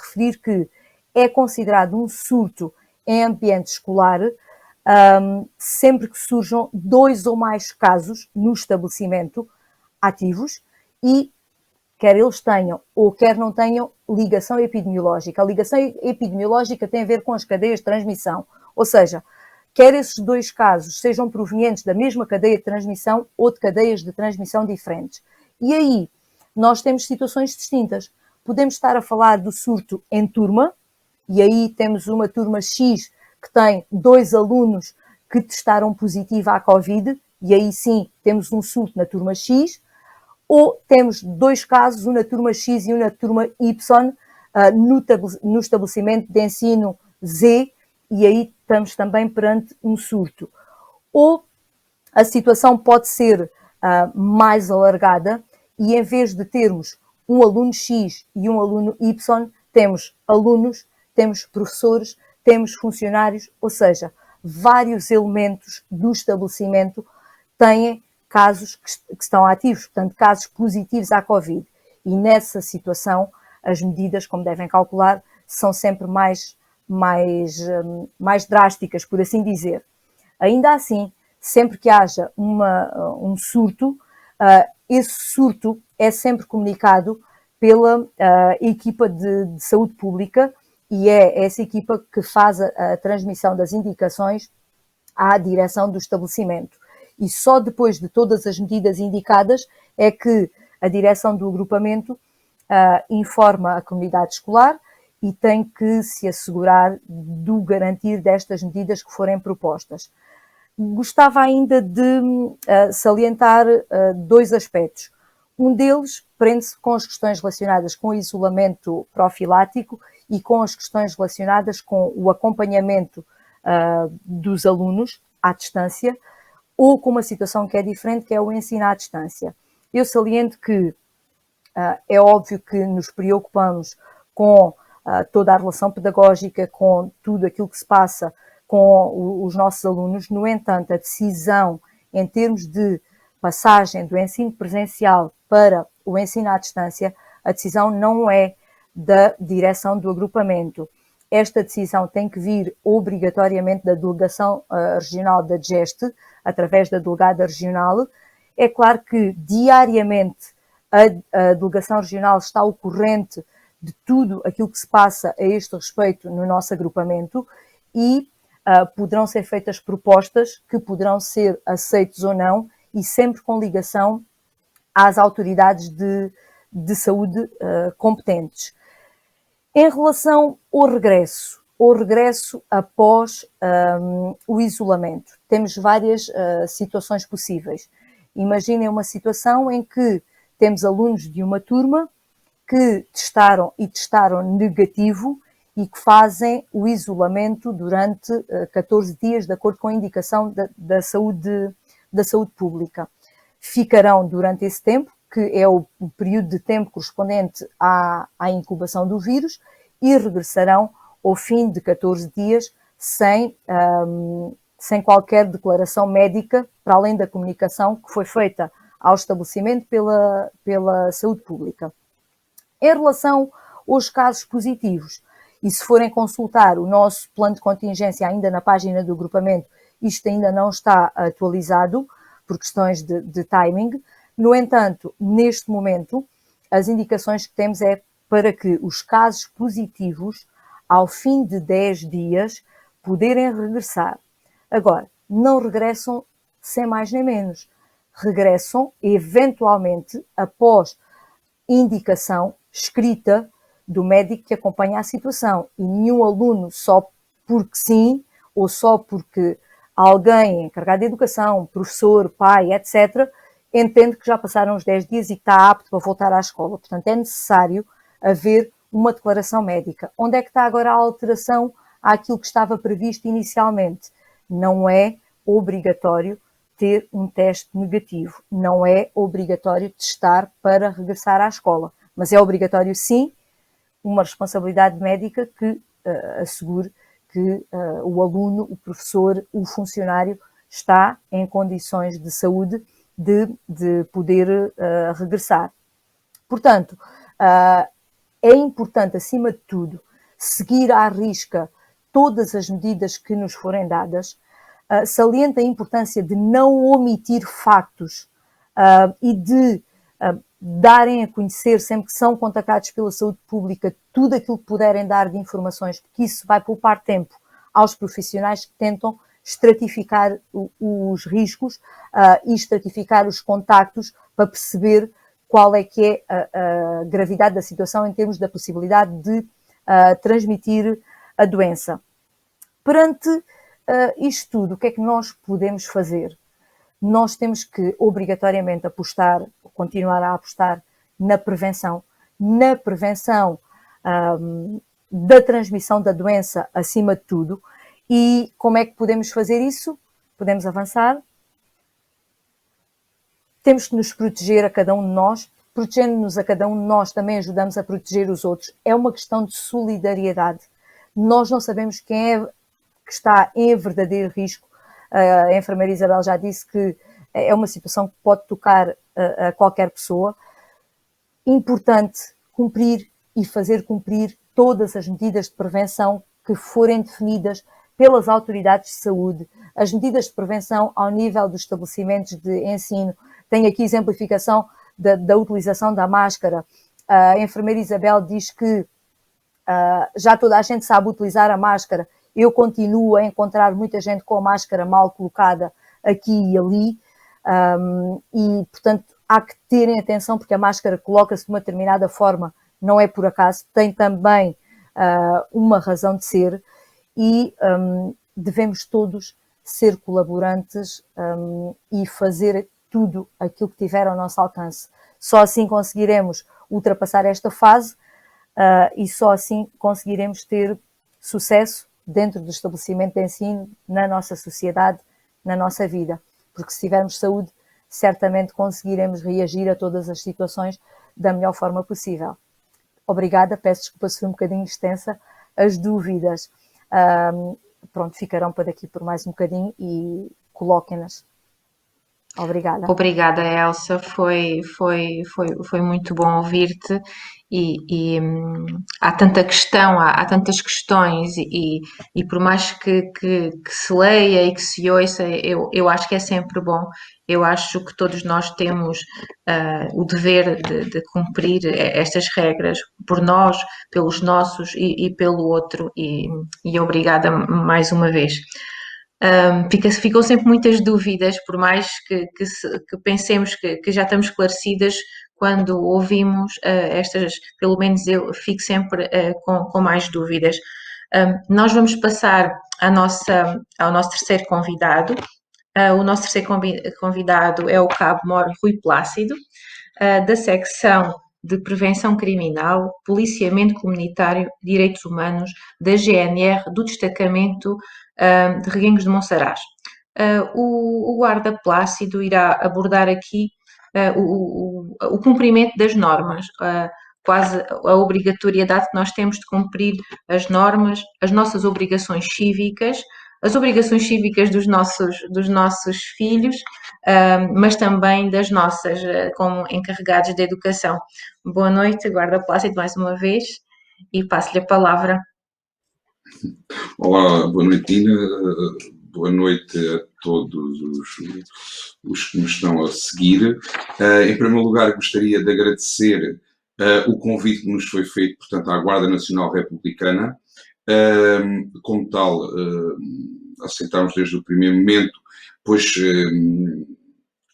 referir que é considerado um surto em ambiente escolar sempre que surjam 2 ou mais casos no estabelecimento ativos e quer eles tenham ou quer não tenham ligação epidemiológica. A ligação epidemiológica tem a ver com as cadeias de transmissão, ou seja, quer esses 2 casos sejam provenientes da mesma cadeia de transmissão ou de cadeias de transmissão diferentes. E aí nós temos situações distintas. Podemos estar a falar do surto em turma, e aí temos uma turma X que tem 2 alunos que testaram positivo à Covid, e aí sim temos um surto na turma X, ou temos 2 casos, um na turma X e um na turma Y, no estabelecimento de ensino Z, e aí estamos também perante um surto. Ou a situação pode ser mais alargada e em vez de termos um aluno X e um aluno Y, temos alunos, temos professores, temos funcionários, ou seja, vários elementos do estabelecimento têm casos que estão ativos, portanto, casos positivos à Covid. E nessa situação, as medidas, como devem calcular, são sempre mais drásticas, por assim dizer. Ainda assim, sempre que haja um surto, esse surto é sempre comunicado pela equipa de saúde pública e é essa equipa que faz a transmissão das indicações à direção do estabelecimento. E só depois de todas as medidas indicadas é que a direção do agrupamento informa a comunidade escolar e tem que se assegurar do garantir destas medidas que forem propostas. Gostava ainda de salientar 2 aspectos. Um deles prende-se com as questões relacionadas com o isolamento profilático e com as questões relacionadas com o acompanhamento dos alunos à distância, ou com uma situação que é diferente, que é o ensino à distância. Eu saliento que é óbvio que nos preocupamos com toda a relação pedagógica, com tudo aquilo que se passa com os nossos alunos. No entanto, a decisão em termos de passagem do ensino presencial para o ensino à distância, a decisão não é da direção do agrupamento. Esta decisão tem que vir obrigatoriamente da delegação regional da DGEST, através da delegada regional. É claro que diariamente a delegação regional está ao corrente de tudo aquilo que se passa a este respeito no nosso agrupamento e poderão ser feitas propostas que poderão ser aceitas ou não e sempre com ligação às autoridades de saúde competentes. Em relação ao regresso após o isolamento, temos várias situações possíveis. Imaginem uma situação em que temos alunos de uma turma que testaram negativo e que fazem o isolamento durante 14 dias, de acordo com a indicação da saúde pública. Ficarão durante esse tempo, que é o período de tempo correspondente à incubação do vírus, e regressarão ao fim de 14 dias sem qualquer declaração médica, para além da comunicação que foi feita ao estabelecimento pela saúde pública. Em relação aos casos positivos, e se forem consultar o nosso plano de contingência ainda na página do agrupamento, isto ainda não está atualizado por questões de timing. No entanto, neste momento, as indicações que temos é para que os casos positivos, ao fim de 10 dias, poderem regressar. Agora, não regressam sem mais nem menos. Regressam, eventualmente, após indicação escrita do médico que acompanha a situação. E nenhum aluno, só porque sim, ou só porque alguém encarregado de educação, professor, pai, etc., entende que já passaram os 10 dias e está apto para voltar à escola. Portanto, é necessário haver uma declaração médica. Onde é que está agora a alteração àquilo que estava previsto inicialmente? Não é obrigatório ter um teste negativo. Não é obrigatório testar para regressar à escola, mas é obrigatório sim uma responsabilidade médica que assegure que o aluno, o professor, o funcionário está em condições de saúde de poder regressar. Portanto, é importante, acima de tudo, seguir à risca todas as medidas que nos forem dadas, salienta a importância de não omitir factos e de darem a conhecer, sempre que são contactados pela saúde pública, tudo aquilo que puderem dar de informações, porque isso vai poupar tempo aos profissionais que tentam estratificar os riscos e estratificar os contactos para perceber qual é que é a gravidade da situação em termos da possibilidade de transmitir a doença. Perante isto tudo, o que é que nós podemos fazer? Nós temos que obrigatoriamente continuar a apostar na prevenção da transmissão da doença acima de tudo. E como é que podemos fazer isso? Podemos avançar. Temos que nos proteger a cada um de nós. Protegendo-nos a cada um de nós, também ajudamos a proteger os outros. É uma questão de solidariedade. Nós não sabemos quem é que está em verdadeiro risco. A enfermeira Isabel já disse que é uma situação que pode tocar a qualquer pessoa. Importante cumprir e fazer cumprir todas as medidas de prevenção que forem definidas pelas autoridades de saúde. As medidas de prevenção ao nível dos estabelecimentos de ensino. Tem aqui exemplificação da utilização da máscara. A enfermeira Isabel diz que já toda a gente sabe utilizar a máscara. Eu continuo a encontrar muita gente com a máscara mal colocada aqui e ali, e, portanto, há que terem atenção, porque a máscara coloca-se de uma determinada forma, não é por acaso, tem também uma razão de ser, e devemos todos ser colaborantes e fazer tudo aquilo que tiver ao nosso alcance. Só assim conseguiremos ultrapassar esta fase e só assim conseguiremos ter sucesso dentro do estabelecimento de ensino, na nossa sociedade, na nossa vida. Porque se tivermos saúde, certamente conseguiremos reagir a todas as situações da melhor forma possível. Obrigada, peço desculpa se foi um bocadinho extensa. As dúvidas, pronto, ficarão para daqui por mais um bocadinho e coloquem-nas. Obrigada. Obrigada, Elsa. Foi muito bom ouvir-te e há tanta questão, há tantas questões e por mais que se leia e que se ouça, eu acho que é sempre bom. Eu acho que todos nós temos o dever de cumprir estas regras por nós, pelos nossos e pelo outro e obrigada mais uma vez. Ficam sempre muitas dúvidas, por mais que pensemos que já estamos esclarecidas, quando ouvimos estas, pelo menos eu fico sempre com mais dúvidas. Nós vamos passar ao nosso terceiro convidado. O nosso terceiro convidado é o Cabo Mor Rui Plácido, da secção de Prevenção Criminal, Policiamento Comunitário, Direitos Humanos, da GNR, do Destacamento de Reguengos de Monsaraz. O guarda Plácido irá abordar aqui o cumprimento das normas, quase a obrigatoriedade que nós temos de cumprir as normas, as nossas obrigações cívicas, as obrigações cívicas dos nossos filhos, mas também das nossas, como encarregados de educação. Boa noite, guarda Plácido, mais uma vez, e passo-lhe a palavra. Olá, boa noite, Tina. Boa noite a todos os que nos estão a seguir. Em primeiro lugar, gostaria de agradecer o convite que nos foi feito, portanto, à Guarda Nacional Republicana. Como tal, aceitámos desde o primeiro momento, pois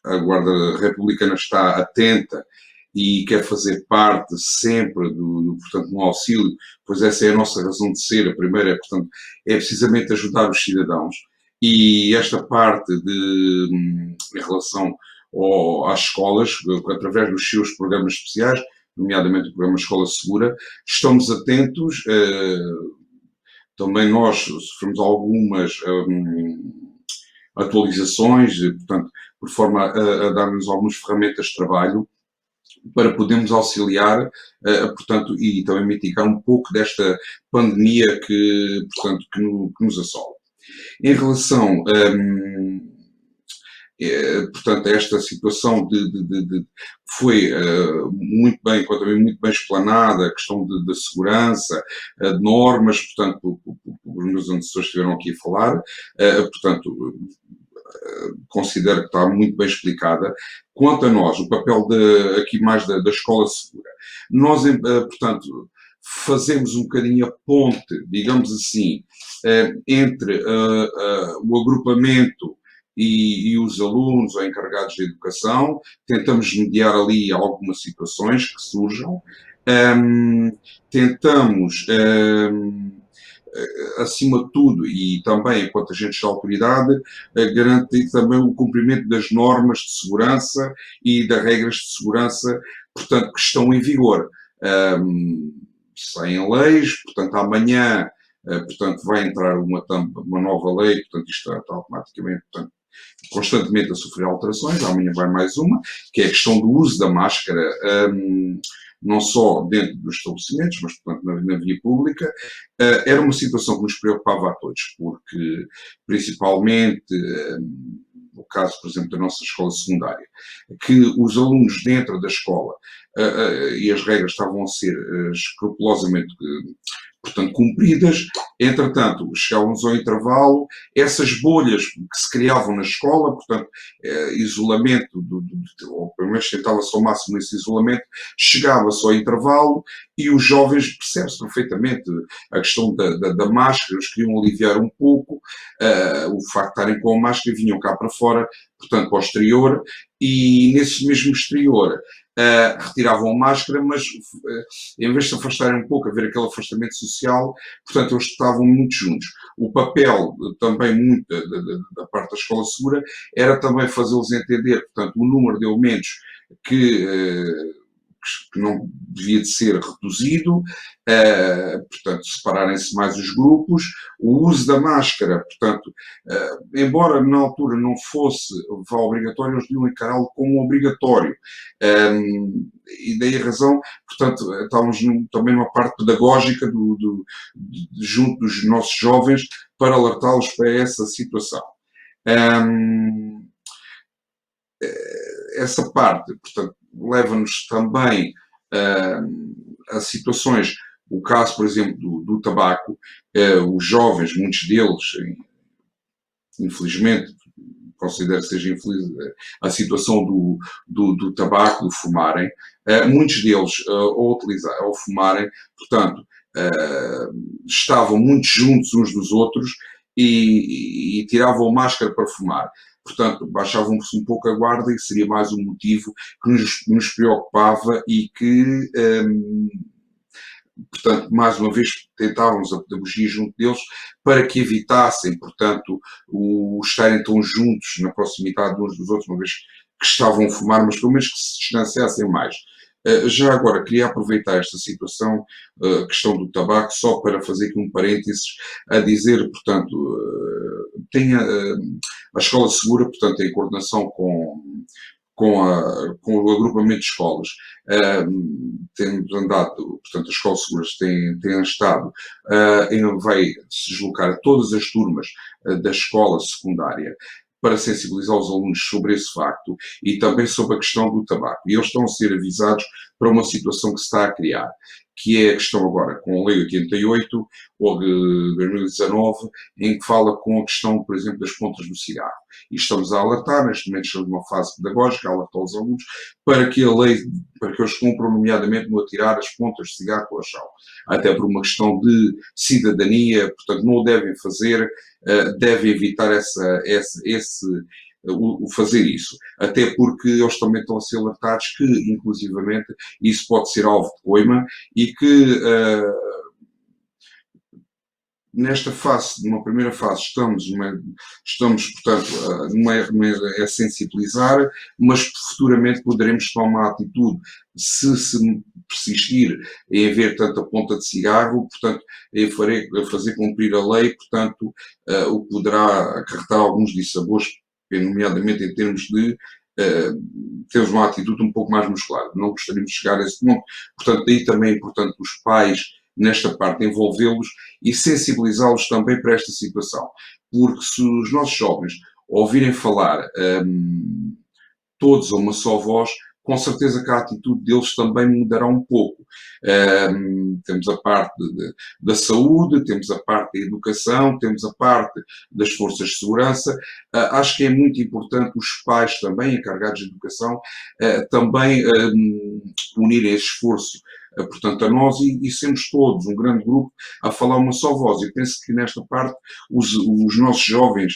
a Guarda Republicana está atenta e quer fazer parte sempre portanto, no auxílio, pois essa é a nossa razão de ser. A primeira é, portanto, é precisamente ajudar os cidadãos. E esta parte em relação às escolas, através dos seus programas especiais, nomeadamente o programa Escola Segura, estamos atentos. Também nós sofremos algumas atualizações, portanto, por forma a dar-nos algumas ferramentas de trabalho para podermos auxiliar, portanto, e também mitigar um pouco desta pandemia portanto, que nos assola. Em relação, portanto, a esta situação foi muito bem, também muito bem explanada, a questão de segurança, de normas, portanto, os meus antecessores estiveram aqui a falar, portanto, considero que está muito bem explicada. Quanto a nós, o papel aqui mais da escola segura. Nós, portanto, fazemos um bocadinho a ponte, digamos assim, entre o agrupamento e os alunos ou encarregados de educação, tentamos mediar ali algumas situações que surjam, tentamos, acima de tudo, e também enquanto agentes de autoridade, garantir também o cumprimento das normas de segurança e das regras de segurança, portanto, que estão em vigor. Saem leis, portanto, amanhã, portanto, vai entrar uma nova lei, portanto, isto está automaticamente, portanto, constantemente a sofrer alterações, amanhã vai mais uma, que é a questão do uso da máscara, não só dentro dos estabelecimentos, mas, portanto, na via pública. Era uma situação que nos preocupava a todos, porque, principalmente, no caso, por exemplo, da nossa escola secundária, que os alunos dentro da escola e as regras estavam a ser escrupulosamente, portanto, cumpridas. Entretanto, chegávamos ao intervalo, essas bolhas que se criavam na escola, portanto, isolamento, ou pelo menos tentava-se ao máximo esse isolamento, chegava-se ao intervalo e os jovens, percebe-se perfeitamente a questão da máscara, eles queriam aliviar um pouco o facto de estarem com a máscara, vinham cá para fora, portanto, para o exterior, e nesse mesmo exterior retiravam a máscara, mas em vez de se afastarem um pouco, haver aquele afastamento social, portanto, eles estavam muito juntos. O papel também muito da parte da escola segura era também fazê-los entender, portanto, o número de elementos que não devia de ser reduzido, portanto, separarem-se mais os grupos, o uso da máscara, portanto, embora na altura não fosse obrigatório, eles deviam encará-lo como obrigatório. E daí a razão, portanto, estávamos também numa parte pedagógica junto dos nossos jovens para alertá-los para essa situação. Essa parte, portanto, leva-nos também a situações, o caso, por exemplo, do tabaco, os jovens, muitos deles, infelizmente, considero que seja infeliz a situação do tabaco, do fumarem, muitos deles, ao fumarem, portanto, estavam muito juntos uns dos outros e tiravam a máscara para fumar. Portanto, baixavam-se um pouco a guarda e seria mais um motivo que nos preocupava e que, portanto, mais uma vez tentávamos a pedagogia junto deles para que evitassem, portanto, o estarem tão juntos na proximidade uns dos outros, uma vez que estavam a fumar, mas pelo menos que se distanciassem mais. Já agora, queria aproveitar esta situação, a questão do tabaco, só para fazer aqui um parênteses, a dizer, portanto, tem a escola segura, portanto, em coordenação com o agrupamento de escolas, temos andado, portanto, as escolas seguras têm estado, vai se deslocar a todas as turmas da escola secundária para sensibilizar os alunos sobre esse facto e também sobre a questão do tabaco. E eles estão a ser avisados para uma situação que se está a criar, que é a questão agora com a Lei 88, ou de 2019, em que fala com a questão, por exemplo, das pontas do cigarro. E estamos a alertar, neste momento estamos numa fase pedagógica, a alertar os alunos, para que a lei, para que eles cumpram, nomeadamente, no atirar as pontas de cigarro ao chão. Até por uma questão de cidadania, portanto, não o devem fazer, devem evitar o fazer isso. Até porque eles também estão a ser alertados que, inclusivamente, isso pode ser alvo de coima e que nesta fase, numa primeira fase, estamos portanto, a sensibilizar, mas futuramente poderemos tomar atitude se persistir em haver tanta ponta de cigarro, portanto, a fazer cumprir a lei, portanto, o que poderá acarretar alguns dissabores, nomeadamente em termos de termos uma atitude um pouco mais muscular. Não gostaríamos de chegar a esse ponto, portanto, daí também é importante os pais, nesta parte, envolvê-los e sensibilizá-los também para esta situação. Porque se os nossos jovens ouvirem falar todos a uma só voz, com certeza que a atitude deles também mudará um pouco. Temos a parte da saúde, temos a parte da educação, temos a parte das forças de segurança. Acho que é muito importante os pais também, encarregados de educação, também unirem esse esforço, portanto, a nós e sermos todos, um grande grupo, a falar uma só voz. Eu penso que nesta parte os nossos jovens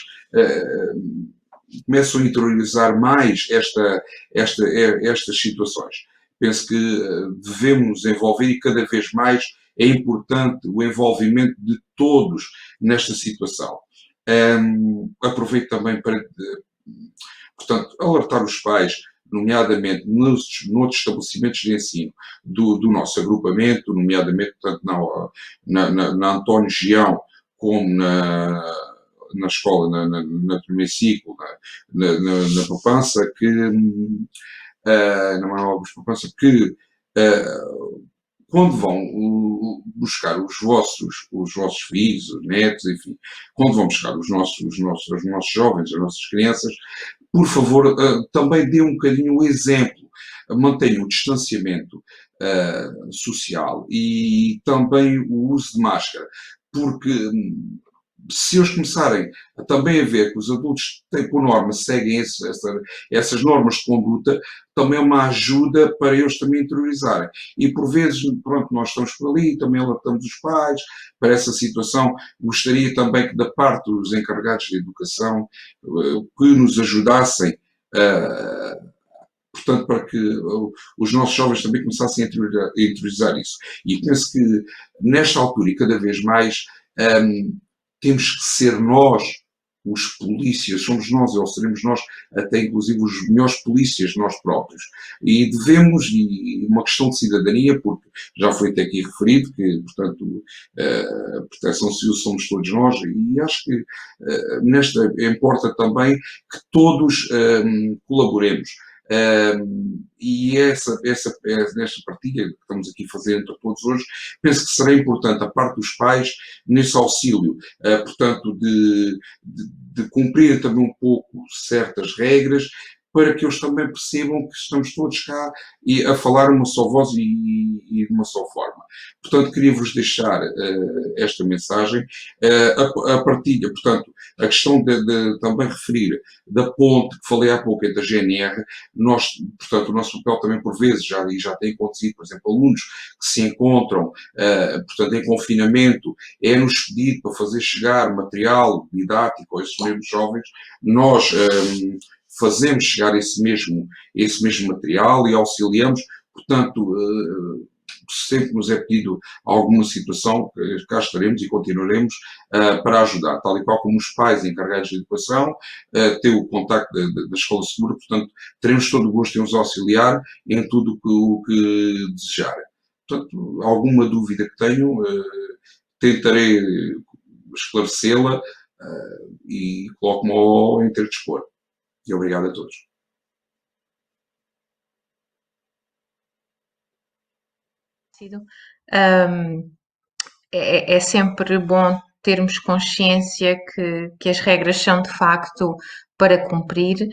começam a interiorizar mais estas situações. Penso que devemos envolver e cada vez mais é importante o envolvimento de todos nesta situação. Aproveito também para, portanto, alertar os pais, nomeadamente noutros estabelecimentos de ensino do nosso agrupamento, nomeadamente portanto, na António Gião, como na escola, na primeiro ciclo, na poupança, que na Manuel dos Poupança, que quando vão buscar os vossos filhos, os netos, enfim, quando vão buscar os nossos jovens, as nossas crianças, por favor, também dê um bocadinho o exemplo, mantenham o distanciamento social e também o uso de máscara, porque se eles começarem também a ver que os adultos têm por norma, seguem essas normas de conduta, também é uma ajuda para eles também interiorizarem. E por vezes, pronto, nós estamos por ali, também alertamos os pais para essa situação. Gostaria também que da parte dos encarregados de educação que nos ajudassem, portanto, para que os nossos jovens também começassem a interiorizar isso. E penso que nesta altura e cada vez mais temos que ser nós, os polícias, somos nós, ou seremos nós, até inclusive os melhores polícias, nós próprios. E devemos, e uma questão de cidadania, porque já foi até aqui referido, que, portanto, a proteção civil somos todos nós, e acho que nesta importa também que todos colaboremos. E nesta partilha que estamos aqui a fazer entre todos hoje, penso que será importante a parte dos pais nesse auxílio, portanto, de cumprir também um pouco certas regras, para que eles também percebam que estamos todos cá a falar uma só voz e de uma só forma. Portanto, queria-vos deixar esta mensagem, a partilha, portanto, a questão de também referir da ponte que falei há pouco entre a GNR, portanto, o nosso papel também por vezes já tem acontecido, por exemplo, alunos que se encontram, portanto, em confinamento, é-nos pedido para fazer chegar material didático a esses mesmos jovens, nós fazemos chegar esse mesmo material e auxiliamos, portanto, sempre nos é pedido alguma situação, cá estaremos e continuaremos para ajudar, tal e qual como os pais encarregados de educação, ter o contacto da Escola Segura, portanto, teremos todo o gosto em os auxiliar em tudo o que desejarem. Portanto, alguma dúvida que tenham, tentarei esclarecê-la e coloco-me ao inteiro dispor. E obrigado a todos. É sempre bom termos consciência que as regras são de facto para cumprir,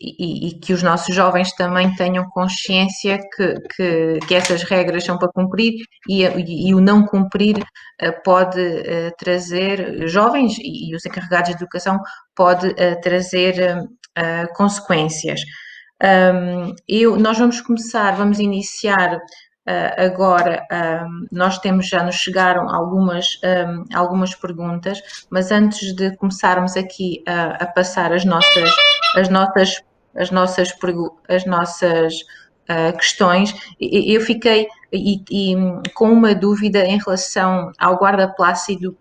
e que os nossos jovens também tenham consciência que essas regras são para cumprir e o não cumprir pode trazer, jovens e os encarregados de educação, pode trazer consequências. Nós vamos iniciar agora. Nós já nos chegaram algumas perguntas, mas antes de começarmos aqui a passar as nossas questões. Eu fiquei com uma dúvida em relação ao guarda plácido,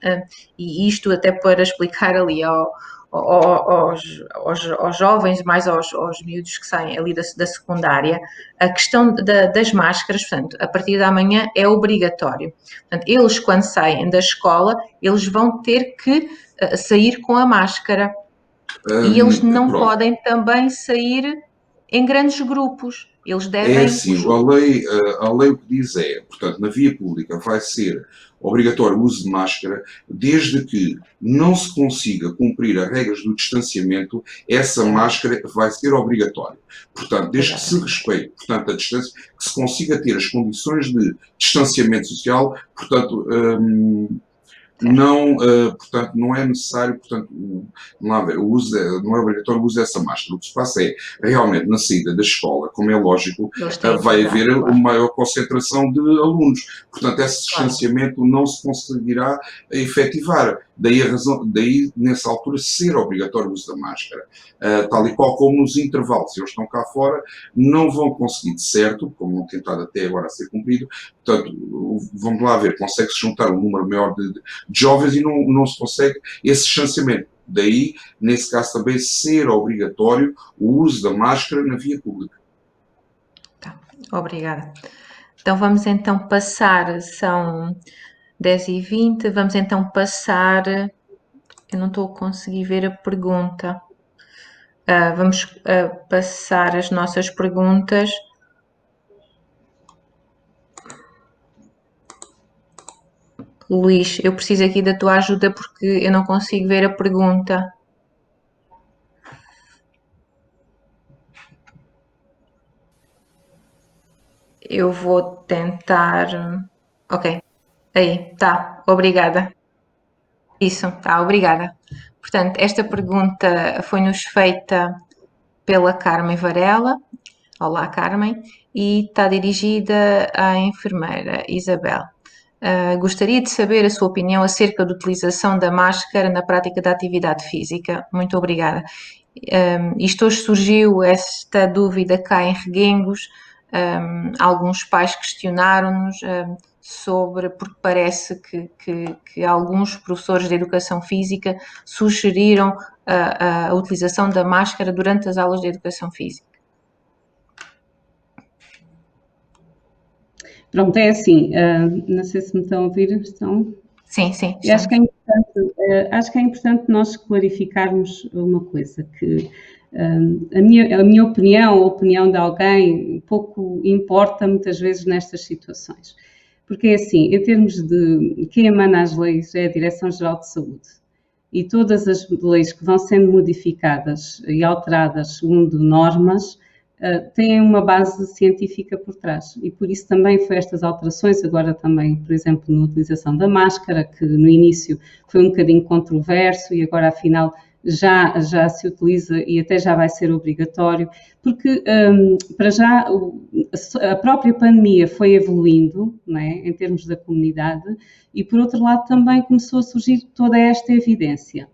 e isto até para explicar ali aos jovens, mais aos miúdos que saem ali da secundária, a questão das máscaras. Portanto, a partir da manhã é obrigatório. Portanto, eles quando saem da escola, eles vão ter que sair com a máscara, e eles não podem também sair em grandes grupos. Eles devem... É assim, a lei o que diz portanto, na via pública vai ser obrigatório o uso de máscara, desde que não se consiga cumprir as regras do distanciamento, essa máscara vai ser obrigatória. Portanto, desde que se respeite, portanto, a distância, que se consiga ter as condições de distanciamento social, portanto, portanto, não é necessário, portanto, não é obrigatório o uso dessa máscara. O que se passa é, realmente, na saída da escola, como é lógico, vai haver uma maior concentração de alunos. Portanto, esse distanciamento não se conseguirá efetivar. Daí, nessa altura, ser obrigatório o uso da máscara. Tal e qual como nos intervalos. Eles estão cá fora, não vão conseguir, de certo, como não tem estado até agora a ser cumprido. Portanto, vamos lá ver, consegue-se juntar um número maior de jovens e não se consegue esse distanciamento. Daí, nesse caso, também ser obrigatório o uso da máscara na via pública. Tá, obrigada. Então vamos então passar, são 10h20, vamos então passar, eu não estou a conseguir ver a pergunta. Vamos passar as nossas perguntas. Luís, eu preciso aqui da tua ajuda porque eu não consigo ver a pergunta. Eu vou tentar... Ok, aí, tá, obrigada. Isso, tá, obrigada. Portanto, esta pergunta foi-nos feita pela Carmen Varela. Olá, Carmen. E está dirigida à enfermeira Isabel. Gostaria de saber a sua opinião acerca da utilização da máscara na prática da atividade física. Muito obrigada. Isto hoje surgiu, esta dúvida cá em Reguengos. Alguns pais questionaram-nos sobre, porque parece que alguns professores de educação física sugeriram a utilização da máscara durante as aulas de educação física. Pronto, é assim, não sei se me estão a ouvir, estão? Sim, sim. Acho que é importante nós clarificarmos uma coisa, que a minha opinião, a opinião de alguém, pouco importa muitas vezes nestas situações. Porque é assim, em termos de quem emana as leis é a Direção-Geral de Saúde. E todas as leis que vão sendo modificadas e alteradas segundo normas, têm uma base científica por trás, e por isso também foi estas alterações, agora também, por exemplo, na utilização da máscara, que no início foi um bocadinho controverso e agora afinal já se utiliza e até já vai ser obrigatório, porque para já a própria pandemia foi evoluindo, não é, em termos da comunidade, e por outro lado também começou a surgir toda esta evidência.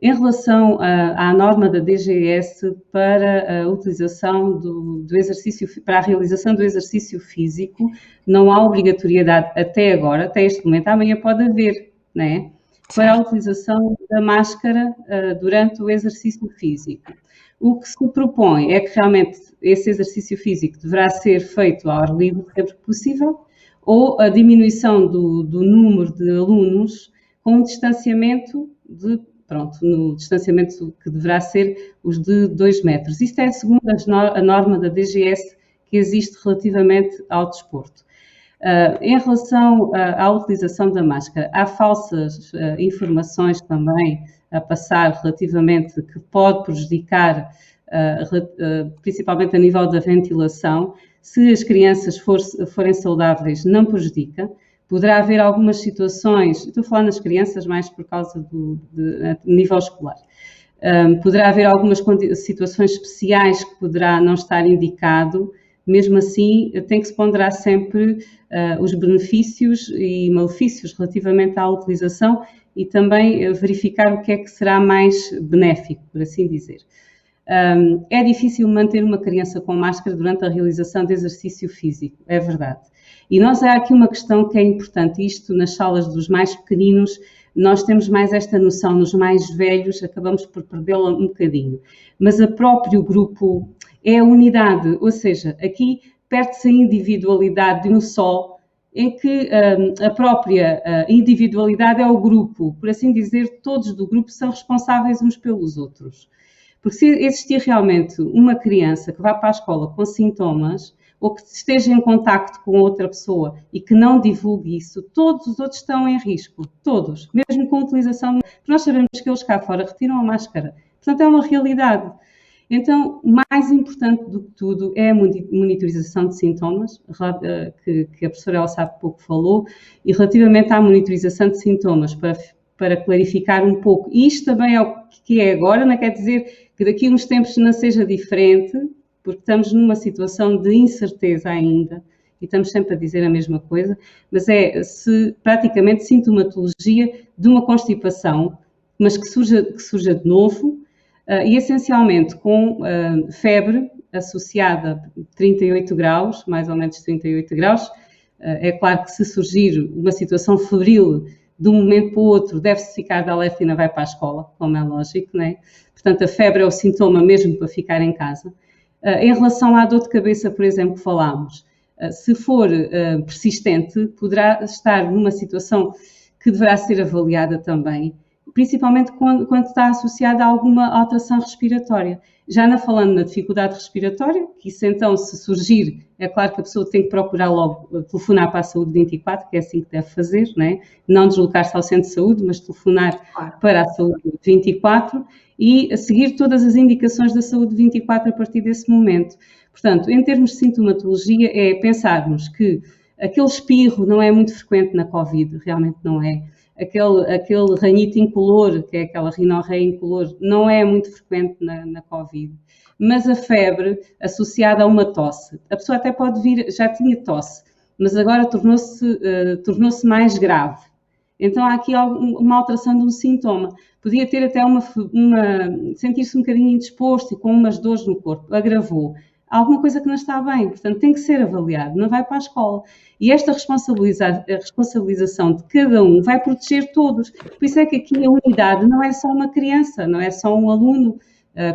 Em relação à norma da DGS para a utilização do exercício, para a realização do exercício físico, não há obrigatoriedade até agora, até este momento, amanhã pode haver, não é? Para a utilização da máscara durante o exercício físico. O que se propõe é que realmente esse exercício físico deverá ser feito ao ar livre sempre que possível, ou a diminuição do número de alunos com um distanciamento no distanciamento que deverá ser os de 2 metros. Isto é segundo a norma da DGS que existe relativamente ao desporto. Em relação à utilização da máscara, há falsas informações também a passar relativamente que pode prejudicar, principalmente a nível da ventilação. Se as crianças forem saudáveis, não prejudica. Poderá haver algumas situações, estou a falar nas crianças mais por causa do nível escolar, poderá haver algumas situações especiais que poderá não estar indicado, mesmo assim tem que se ponderar sempre os benefícios e malefícios relativamente à utilização e também verificar o que é que será mais benéfico, por assim dizer. É difícil manter uma criança com máscara durante a realização de exercício físico, é verdade. E há aqui uma questão que é importante, isto nas salas dos mais pequeninos, nós temos mais esta noção, nos mais velhos acabamos por perdê-la um bocadinho. Mas o próprio grupo é a unidade, ou seja, aqui perde-se a individualidade de um só, em que a própria individualidade é o grupo, por assim dizer, todos do grupo são responsáveis uns pelos outros. Porque se existir realmente uma criança que vá para a escola com sintomas, ou que esteja em contacto com outra pessoa e que não divulgue isso, todos os outros estão em risco, todos, mesmo com a utilização, porque nós sabemos que eles cá fora retiram a máscara, portanto é uma realidade. Então, mais importante do que tudo é a monitorização de sintomas, que a professora Elsa há pouco falou, e relativamente à monitorização de sintomas, para clarificar um pouco, e isto também é o que é agora, não quer dizer que daqui a uns tempos não seja diferente, porque estamos numa situação de incerteza ainda, e estamos sempre a dizer a mesma coisa, mas praticamente sintomatologia de uma constipação, mas que surja de novo, e essencialmente com febre associada a 38 graus, mais ou menos 38 graus. É claro que se surgir uma situação febril de um momento para o outro, deve-se ficar de alerta e não vai para a escola, como é lógico, não é? Portanto, a febre é o sintoma mesmo para ficar em casa. Em relação à dor de cabeça, por exemplo, que falámos, se for persistente, poderá estar numa situação que deverá ser avaliada também, principalmente quando está associada a alguma alteração respiratória. Já não falando na dificuldade respiratória, que isso então, se surgir, é claro que a pessoa tem que procurar logo telefonar para a Saúde 24, que é assim que deve fazer, não deslocar-se ao centro de saúde, mas telefonar para a Saúde 24 e seguir todas as indicações da Saúde 24 a partir desse momento. Portanto, em termos de sintomatologia, é pensarmos que aquele espirro não é muito frequente na Covid, realmente não é. Aquele ranhito incolor, que é aquela rinorreia incolor, não é muito frequente na Covid. Mas a febre associada a uma tosse, a pessoa até pode vir, já tinha tosse, mas agora tornou-se mais grave. Então há aqui uma alteração de um sintoma. Podia ter até sentir-se um bocadinho indisposto e com umas dores no corpo, agravou. Há alguma coisa que não está bem, portanto tem que ser avaliado, não vai para a escola. E esta responsabilização de cada um vai proteger todos. Por isso é que aqui a unidade não é só uma criança, não é só um aluno,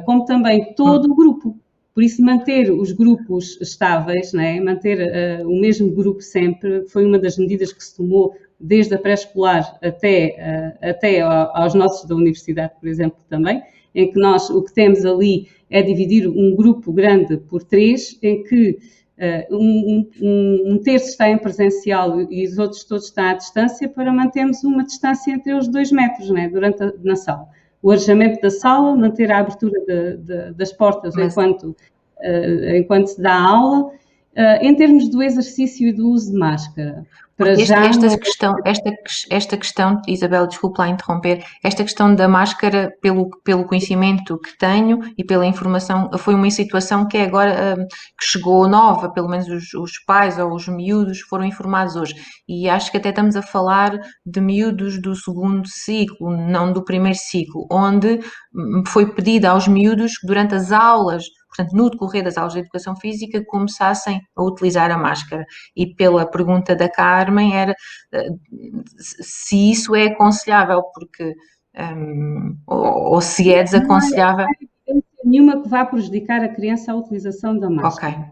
como também todo o grupo. Por isso manter os grupos estáveis, manter o mesmo grupo sempre, foi uma das medidas que se tomou desde a pré-escolar até aos nossos da universidade, por exemplo, também, em que nós o que temos ali é dividir um grupo grande por 3, em que um terço está em presencial e os outros todos estão à distância, para mantermos uma distância entre os 2 metros, na sala. O arejamento da sala, manter a abertura das portas enquanto se dá a aula. Em termos do exercício e do uso de máscara, esta questão, Isabel, desculpe lá interromper, esta questão da máscara, pelo conhecimento que tenho e pela informação, foi uma situação que é agora que chegou nova, pelo menos os pais ou os miúdos foram informados hoje, e acho que até estamos a falar de miúdos do segundo ciclo, não do primeiro ciclo, onde foi pedido aos miúdos que durante as aulas, portanto, no decorrer das aulas de educação física, começassem a utilizar a máscara. E pela pergunta da Carmen, era se isso é aconselhável, porque, ou se é desaconselhável. Não há evidência nenhuma que vá prejudicar a criança a utilização da máscara.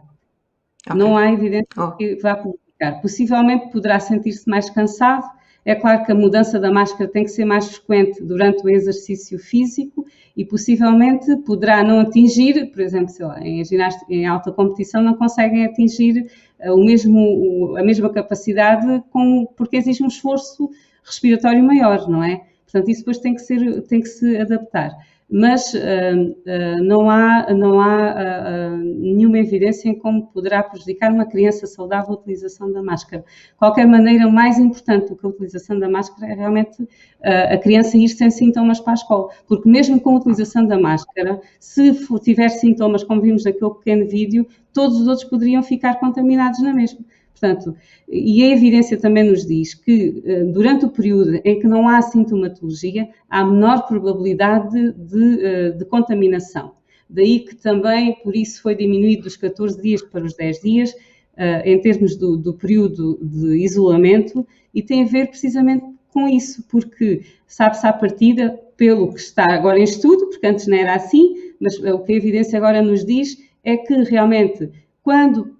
Okay. Não há evidência que vá prejudicar. Possivelmente poderá sentir-se mais cansado. É claro que a mudança da máscara tem que ser mais frequente durante o exercício físico e possivelmente poderá não atingir, por exemplo, sei lá, em alta competição não conseguem atingir a mesma capacidade porque exige um esforço respiratório maior, não é? Portanto, isso depois tem que se adaptar. Mas não há nenhuma evidência em como poderá prejudicar uma criança saudável a utilização da máscara. De qualquer maneira, o mais importante do que a utilização da máscara é realmente a criança ir sem sintomas para a escola, porque mesmo com a utilização da máscara, se tiver sintomas, como vimos naquele pequeno vídeo, todos os outros poderiam ficar contaminados na mesma. Portanto, e a evidência também nos diz que durante o período em que não há sintomatologia, há menor probabilidade de contaminação. daí que também, por isso, foi diminuído dos 14 dias para os 10 dias, em termos do período de isolamento, e tem a ver precisamente com isso, porque sabe-se à partida, pelo que está agora em estudo, porque antes não era assim, mas o que a evidência agora nos diz é que realmente, quando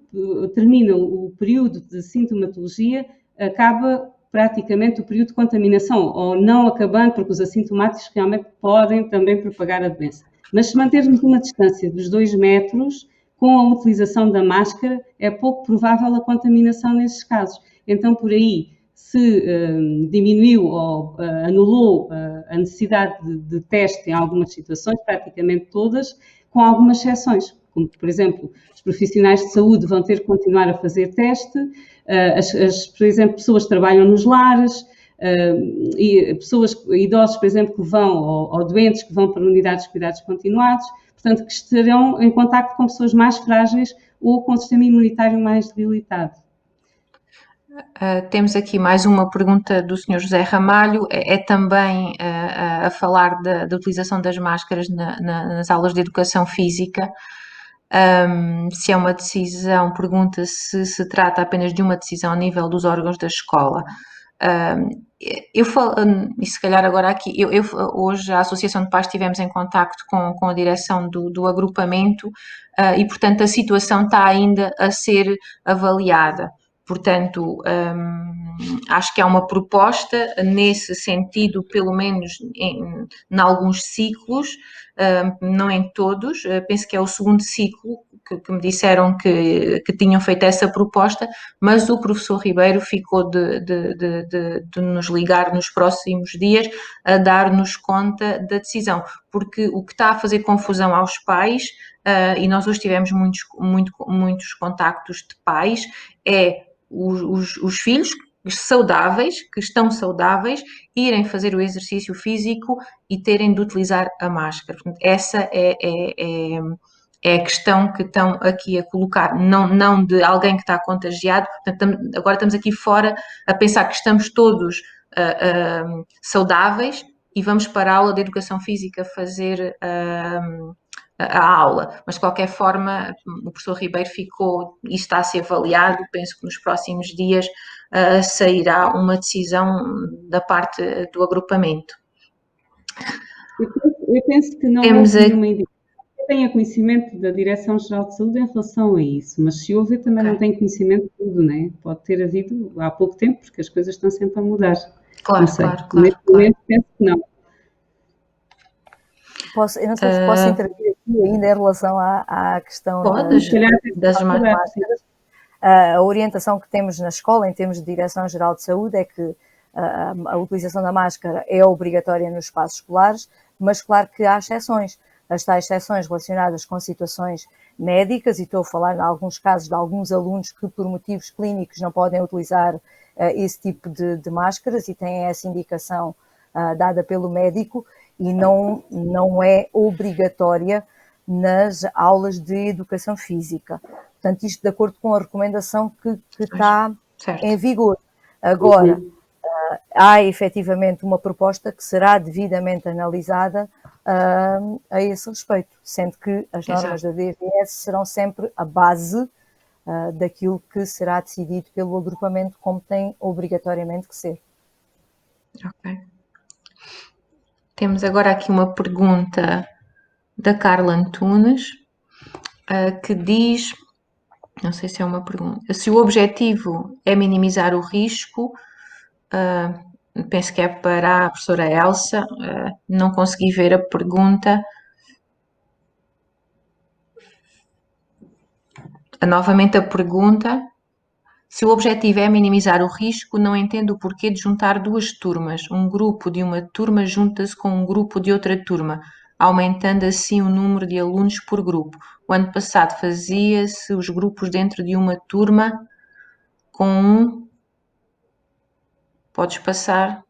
termina o período de sintomatologia, acaba praticamente o período de contaminação, ou não acabando, porque os assintomáticos realmente podem também propagar a doença. Mas se mantermos uma distância dos 2 metros, com a utilização da máscara, é pouco provável a contaminação nesses casos. Então, por aí, se diminuiu ou anulou a necessidade de teste em algumas situações, praticamente todas, com algumas exceções, como, por exemplo, os profissionais de saúde vão ter que continuar a fazer teste, por exemplo, pessoas que trabalham nos lares, e pessoas, idosos, por exemplo, que vão, ou doentes que vão para unidades de cuidados continuados, portanto, que estarão em contacto com pessoas mais frágeis ou com o sistema imunitário mais debilitado. Temos aqui mais uma pergunta do Sr. José Ramalho, é também a falar da utilização das máscaras nas aulas de educação física. Se é uma decisão, pergunta se trata apenas de uma decisão a nível dos órgãos da escola. Eu falo, e se calhar agora aqui, hoje a Associação de Pais estivemos em contacto com a direção do agrupamento e, portanto, a situação está ainda a ser avaliada. Portanto, acho que há uma proposta nesse sentido, pelo menos em alguns ciclos, não em todos, penso que é o segundo ciclo que me disseram que tinham feito essa proposta, mas o professor Ribeiro ficou de nos ligar nos próximos dias a dar-nos conta da decisão, porque o que está a fazer confusão aos pais, e nós hoje tivemos muitos contactos de pais, é os filhos saudáveis, que estão saudáveis, irem fazer o exercício físico e terem de utilizar a máscara. Portanto, essa é a questão que estão aqui a colocar, não de alguém que está contagiado. Portanto, agora estamos aqui fora a pensar que estamos todos saudáveis e vamos para a aula de educação física fazer a aula, mas de qualquer forma o professor Ribeiro ficou, e está a ser avaliado, penso que nos próximos dias sairá uma decisão da parte do agrupamento. Eu penso que não houve nenhuma indicação. Eu tenho conhecimento da Direção-Geral de Saúde em relação a isso, mas se houve, eu também não tenho conhecimento de tudo, não é? Pode ter havido há pouco tempo, porque as coisas estão sempre a mudar. Claro, não sei. Claro. Neste momento penso que não. Eu não sei se posso intervir aqui ainda em relação à questão das máscaras. A orientação que temos na escola, em termos de Direção-Geral de Saúde, é que a utilização da máscara é obrigatória nos espaços escolares, mas claro que há exceções. As tais exceções relacionadas com situações médicas, e estou a falar em alguns casos de alguns alunos que por motivos clínicos não podem utilizar esse tipo de máscaras e têm essa indicação dada pelo médico, e não é obrigatória nas aulas de educação física. Portanto, isto de acordo com a recomendação que está em vigor. Agora, há efetivamente uma proposta que será devidamente analisada a esse respeito, sendo que as normas da DGS serão sempre a base daquilo que será decidido pelo agrupamento, como tem obrigatoriamente que ser. Ok. Temos agora aqui uma pergunta da Carla Antunes, que diz, não sei se é uma pergunta, se o objetivo é minimizar o risco, penso que é para a professora Elsa, não consegui ver a pergunta. Novamente a pergunta, se o objetivo é minimizar o risco, não entendo o porquê de juntar duas turmas. Um grupo de uma turma junta-se com um grupo de outra turma, aumentando assim o número de alunos por grupo. O ano passado fazia-se os grupos dentro de uma turma com um... Podes passar...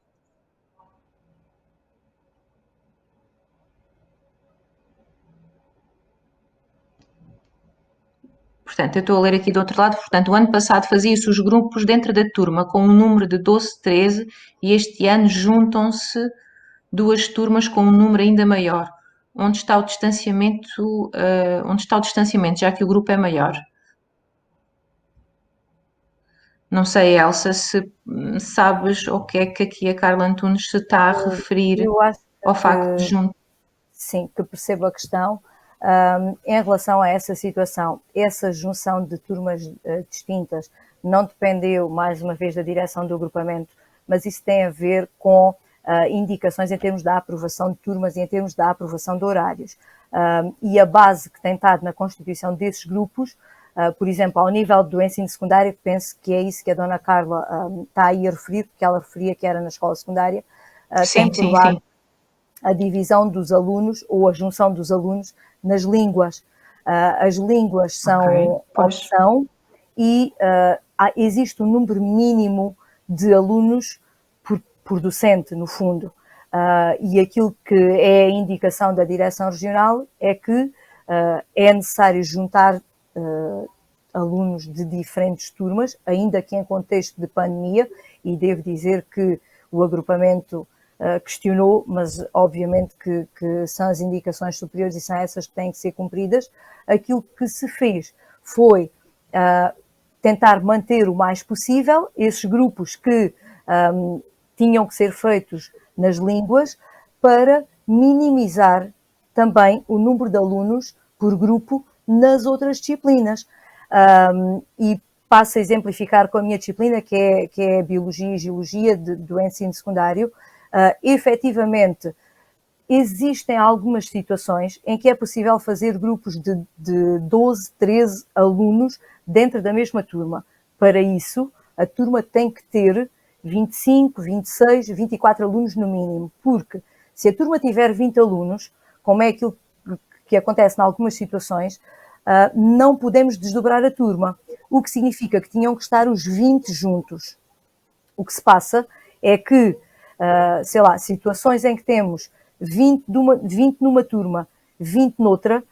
Portanto, eu estou a ler aqui do outro lado. Portanto, o ano passado fazia-se os grupos dentro da turma com um número de 12, 13 e este ano juntam-se duas turmas com um número ainda maior. onde está o distanciamento, já que o grupo é maior? Não sei, Elsa, se sabes o que é que aqui a Carla Antunes se está a referir Eu acho ao facto de que sim, que percebo a questão. Em relação a essa situação, essa junção de turmas distintas não dependeu, mais uma vez, da direção do agrupamento, mas isso tem a ver com indicações em termos da aprovação de turmas e em termos da aprovação de horários. E a base que tem estado na constituição desses grupos, por exemplo, ao nível do ensino secundário, penso que é isso que a dona Carla está aí a referir, porque ela referia que era na escola secundária, tem por base a divisão dos alunos ou a junção dos alunos nas línguas. As línguas são opção e existe um número mínimo de alunos por docente, no fundo. E aquilo que é a indicação da direção regional é que é necessário juntar alunos de diferentes turmas, ainda que em contexto de pandemia, e devo dizer que o agrupamento questionou, mas obviamente que são as indicações superiores e são essas que têm que ser cumpridas. Aquilo que se fez foi tentar manter o mais possível esses grupos que tinham que ser feitos nas línguas para minimizar também o número de alunos por grupo nas outras disciplinas. E passo a exemplificar com a minha disciplina, que é Biologia e Geologia do ensino secundário. Efetivamente, existem algumas situações em que é possível fazer grupos de 12, 13 alunos dentro da mesma turma. Para isso, a turma tem que ter 25, 26, 24 alunos no mínimo, porque se a turma tiver 20 alunos, como é aquilo que acontece em algumas situações, não podemos desdobrar a turma, o que significa que tinham que estar os 20 juntos. O que se passa é que, sei lá, situações em que temos 20 numa turma, 20 noutra,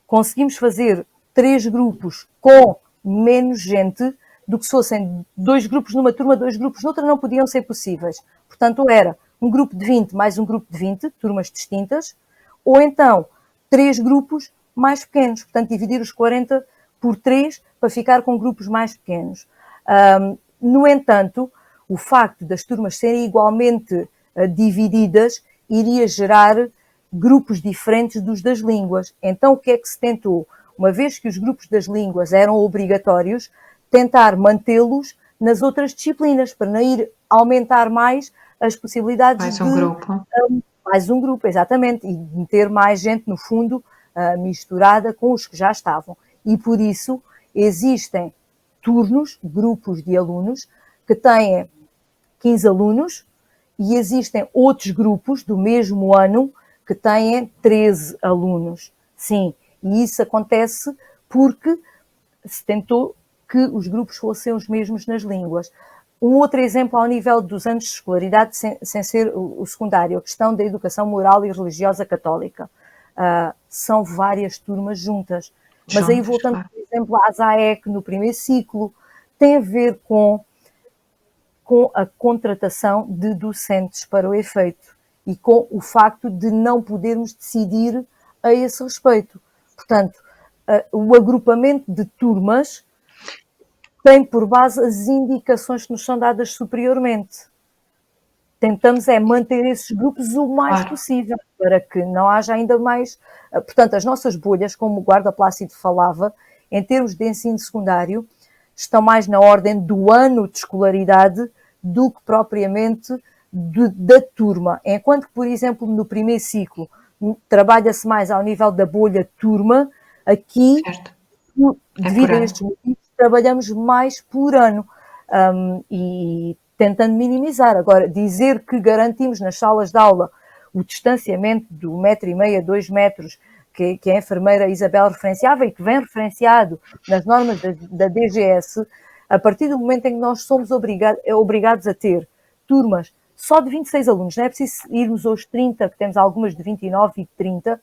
conseguimos fazer 3 grupos com menos gente do que se fossem 2 grupos numa turma, 2 grupos noutra, não podiam ser possíveis. Portanto, era um grupo de 20 mais um grupo de 20, turmas distintas, ou então 3 grupos mais pequenos, portanto, dividir os 40 por 3 para ficar com grupos mais pequenos. No entanto, o facto das turmas serem igualmente divididas iria gerar grupos diferentes dos das línguas. Então, o que é que se tentou? Uma vez que os grupos das línguas eram obrigatórios, tentar mantê-los nas outras disciplinas, para não ir aumentar mais as possibilidades mais um grupo. Mais um grupo, exatamente, e meter mais gente, no fundo, misturada com os que já estavam. E por isso existem turnos, grupos de alunos, que têm 15 alunos, e existem outros grupos do mesmo ano que têm 13 alunos. Sim, e isso acontece porque se tentou que os grupos fossem os mesmos nas línguas. Um outro exemplo ao nível dos anos de escolaridade, sem ser o secundário, a questão da educação moral e religiosa católica. São várias turmas juntas. Mas aí, voltando, por exemplo, à ASAEC no primeiro ciclo, tem a ver com a contratação de docentes para o efeito e com o facto de não podermos decidir a esse respeito. Portanto, o agrupamento de turmas tem por base as indicações que nos são dadas superiormente. Tentamos manter esses grupos o mais possível, para que não haja ainda mais... Portanto, as nossas bolhas, como o Guarda Plácido falava, em termos de ensino secundário, estão mais na ordem do ano de escolaridade do que propriamente da turma. Enquanto que, por exemplo, no primeiro ciclo, trabalha-se mais ao nível da bolha turma, aqui, devido a estes motivos, trabalhamos mais por ano e tentando minimizar. Agora, dizer que garantimos nas salas de aula o distanciamento do 1,5 m, 2 metros, que a enfermeira Isabel referenciava e que vem referenciado nas normas da DGS, a partir do momento em que nós somos obrigados a ter turmas só de 26 alunos, não é preciso irmos aos 30, que temos algumas de 29 e de 30,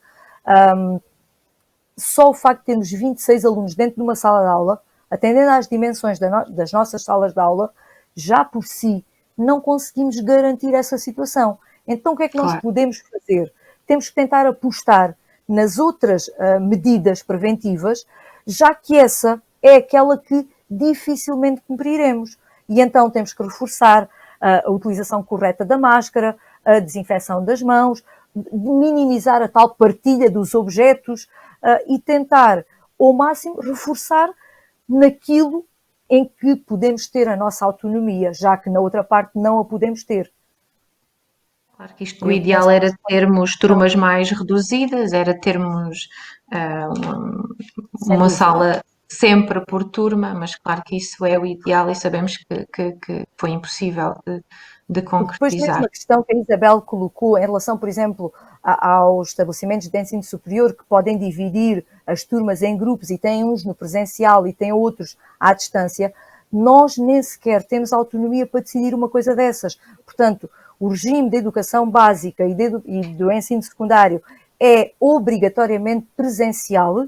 só o facto de termos 26 alunos dentro de uma sala de aula, atendendo às dimensões das nossas salas de aula, já por si não conseguimos garantir essa situação. Então o que é que nós podemos fazer? Temos que tentar apostar nas outras medidas preventivas, já que essa é aquela que dificilmente cumpriremos. E então temos que reforçar a utilização correta da máscara, a desinfecção das mãos, minimizar a tal partilha dos objetos e tentar, ao máximo, reforçar naquilo em que podemos ter a nossa autonomia, já que na outra parte não a podemos ter. Claro que o ideal era termos turmas mais reduzidas, era termos uma sala sempre por turma, mas claro que isso é o ideal e sabemos que foi impossível de concretizar. Depois mesmo a questão que a Isabel colocou em relação, por exemplo, aos estabelecimentos de ensino superior que podem dividir as turmas em grupos e têm uns no presencial e têm outros à distância, nós nem sequer temos autonomia para decidir uma coisa dessas. Portanto, o regime de educação básica e do ensino secundário é obrigatoriamente presencial,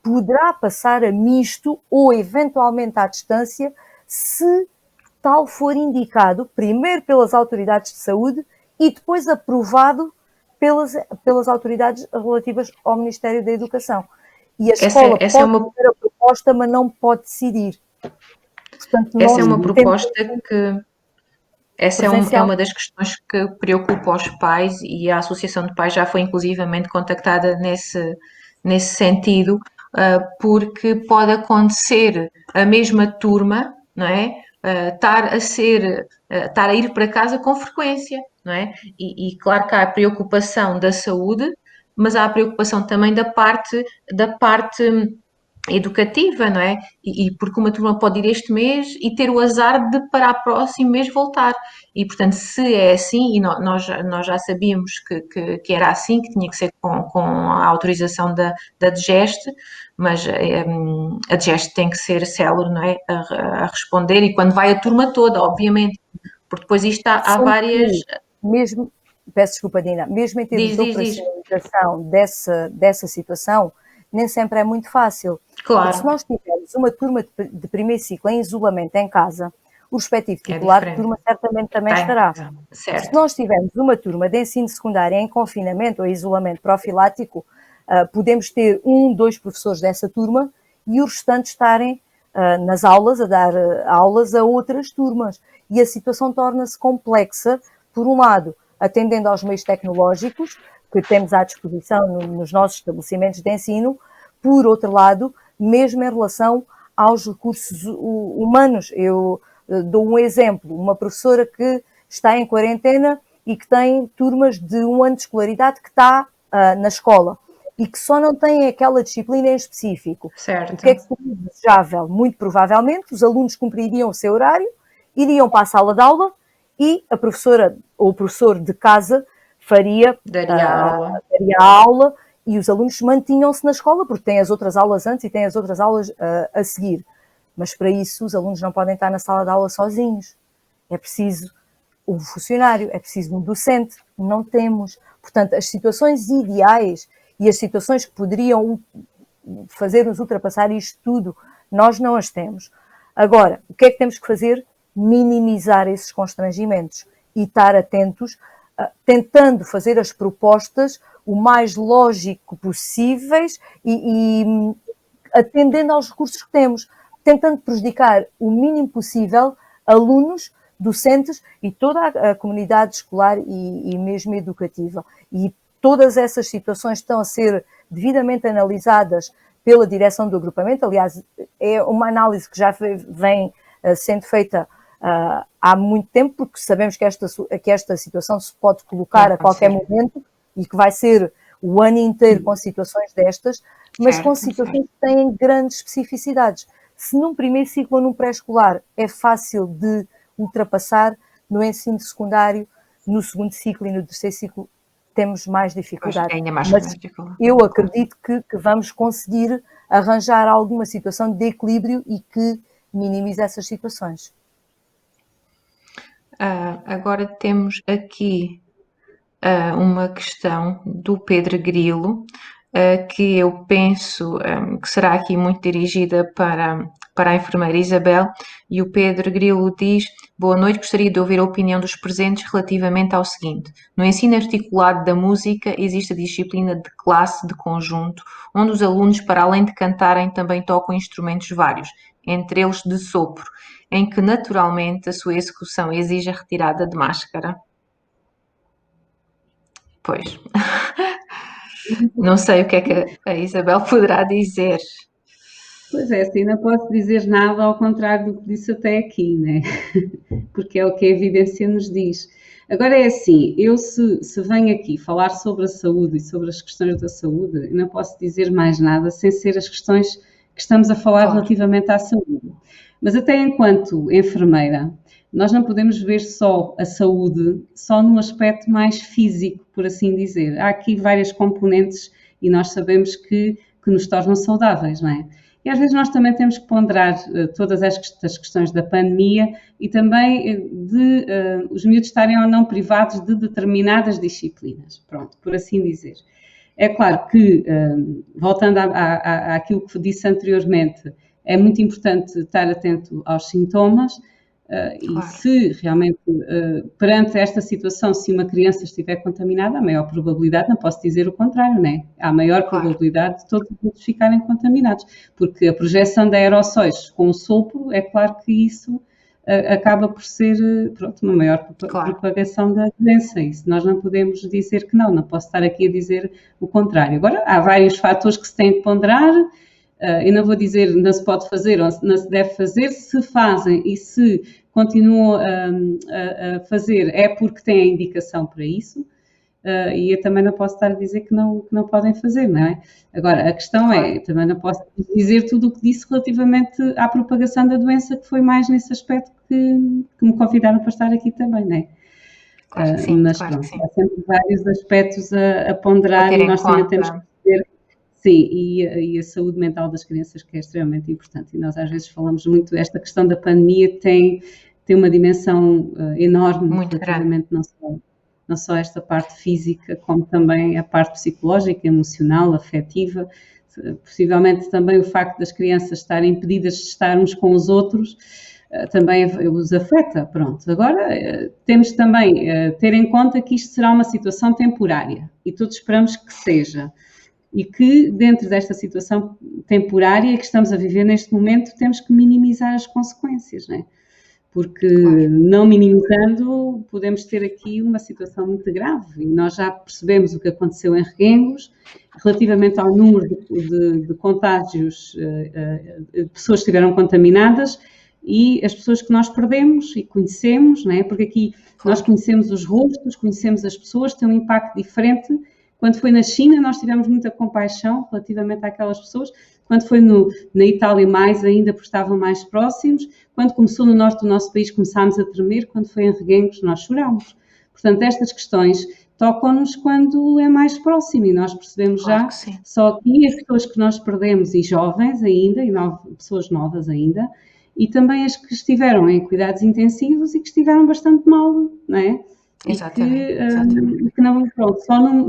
poderá passar a misto ou eventualmente à distância, se tal for indicado, primeiro pelas autoridades de saúde e depois aprovado pelas autoridades relativas ao Ministério da Educação. E a escola pode fazer a proposta, mas não pode decidir. Portanto, essa é uma proposta que... Essa é uma das questões que preocupa os pais e a Associação de Pais já foi inclusivamente contactada nesse sentido, porque pode acontecer a mesma turma, não é? Estar a ir para casa com frequência, não é? E claro que há a preocupação da saúde, mas há a preocupação também da parte educativa, não é? E porque uma turma pode ir este mês e ter o azar de para o próximo mês voltar. E, portanto, se é assim, e nós já sabíamos que era assim, que tinha que ser com a autorização da DGEST, mas a DGEST tem que ser célere, não é? A responder, e quando vai a turma toda, obviamente, porque depois isto há várias... Mesmo, peço desculpa, Dina, mesmo em termos de operacionalização dessa situação, nem sempre é muito fácil. Claro. Porque se nós tivermos uma turma de primeiro ciclo em isolamento em casa, o respectivo titular de turma certamente também estará. Certo. Se nós tivermos uma turma de ensino secundário em confinamento ou isolamento profilático, podemos ter 2 professores dessa turma e os restantes estarem nas aulas, a dar aulas a outras turmas. E a situação torna-se complexa, por um lado, atendendo aos meios tecnológicos que temos à disposição nos nossos estabelecimentos de ensino, por outro lado, mesmo em relação aos recursos humanos. Eu dou um exemplo, uma professora que está em quarentena e que tem turmas de 1 ano de escolaridade que está na escola e que só não tem aquela disciplina em específico. Certo. O que é que seria desejável? Muito provavelmente os alunos cumpririam o seu horário, iriam para a sala de aula e a professora ou o professor de casa daria a aula e os alunos mantinham-se na escola porque têm as outras aulas antes e têm as outras aulas a seguir. Mas para isso os alunos não podem estar na sala de aula sozinhos. É preciso um funcionário, é preciso um docente. Não temos. Portanto, as situações ideais e as situações que poderiam fazer-nos ultrapassar isto tudo, nós não as temos. Agora, o que é que temos que fazer? Minimizar esses constrangimentos e estar atentos, tentando fazer as propostas o mais lógico possíveis e atendendo aos recursos que temos, tentando prejudicar o mínimo possível alunos, docentes e toda a comunidade escolar e mesmo educativa. E todas essas situações estão a ser devidamente analisadas pela direção do agrupamento. Aliás, é uma análise que já vem sendo feita há muito tempo, porque sabemos que esta situação se pode colocar a qualquer momento e que vai ser o ano inteiro com situações destas, mas com situações que têm grandes especificidades. Se num primeiro ciclo ou num pré-escolar é fácil de ultrapassar, no ensino secundário, no segundo ciclo e no terceiro ciclo temos mais dificuldade. Mas eu acredito que vamos conseguir arranjar alguma situação de equilíbrio e que minimize essas situações. Agora temos aqui uma questão do Pedro Grilo, que eu penso que será aqui muito dirigida para a enfermeira Isabel, e o Pedro Grilo diz: Boa noite, gostaria de ouvir a opinião dos presentes relativamente ao seguinte. No ensino articulado da música existe a disciplina de classe de conjunto, onde os alunos, para além de cantarem, também tocam instrumentos vários, entre eles de sopro, em que naturalmente a sua execução exige a retirada de máscara. Pois, não sei o que é que a Isabel poderá dizer. Pois é, assim, não posso dizer nada ao contrário do que disse até aqui, né? Porque é o que a evidência nos diz. Agora é assim, eu se venho aqui falar sobre a saúde e sobre as questões da saúde, eu não posso dizer mais nada sem ser as questões que estamos a falar Claro. relativamente à saúde. Mas até enquanto enfermeira, nós não podemos ver só a saúde só num aspecto mais físico, por assim dizer. Há aqui várias componentes e nós sabemos que nos tornam saudáveis, não é? E às vezes nós também temos que ponderar todas estas questões da pandemia e também de os miúdos estarem ou não privados de determinadas disciplinas, pronto, por assim dizer. É claro que, voltando àquilo que disse anteriormente, é muito importante estar atento aos sintomas, e se realmente, perante esta situação, se uma criança estiver contaminada, há maior probabilidade, não posso dizer o contrário, não é? Há maior probabilidade de todos eles ficarem contaminados, porque a projeção de aerossóis com o sopro, é claro que isso acaba por ser, pronto, uma maior propagação da doença. Isso nós não podemos dizer que não posso estar aqui a dizer o contrário. Agora, há vários fatores que se têm que ponderar. Eu não vou dizer não se pode fazer ou não se deve fazer, se fazem e se continuam a fazer é porque têm a indicação para isso, e eu também não posso estar a dizer que não podem fazer, não é? Agora, a questão é, também não posso dizer tudo o que disse relativamente à propagação da doença, que foi mais nesse aspecto que me convidaram para estar aqui também, não é? Claro que sim, mas claro pronto, que sim. há sempre vários aspectos a ponderar ter e em nós também conta. temos que perceber. Sim, e a saúde mental das crianças, que é extremamente importante. E nós às vezes falamos muito, esta questão da pandemia tem uma dimensão enorme, Muito relativamente não só esta parte física, como também a parte psicológica, emocional, afetiva. Possivelmente também o facto das crianças estarem impedidas de estar uns com os outros também os afeta. Pronto. Agora, temos também ter em conta que isto será uma situação temporária e todos esperamos que seja. E que, dentro desta situação temporária que estamos a viver neste momento, temos que minimizar as consequências, não é? Porque não minimizando, podemos ter aqui uma situação muito grave. E nós já percebemos o que aconteceu em Reguengos, relativamente ao número de contágios, de pessoas que estiveram contaminadas e as pessoas que nós perdemos e conhecemos, não é? Porque aqui nós conhecemos os rostos, conhecemos as pessoas, tem um impacto diferente. Quando foi na China, nós tivemos muita compaixão relativamente àquelas pessoas. Quando foi na Itália, mais ainda, porque estavam mais próximos. Quando começou no norte do nosso país, começámos a tremer. Quando foi em Reguengos, nós chorámos. Portanto, estas questões tocam-nos quando é mais próximo e nós percebemos já, só aqui as pessoas que nós perdemos, e jovens ainda, e pessoas novas ainda, e também as que estiveram em cuidados intensivos e que estiveram bastante mal, não é? Exatamente. E que não, pronto,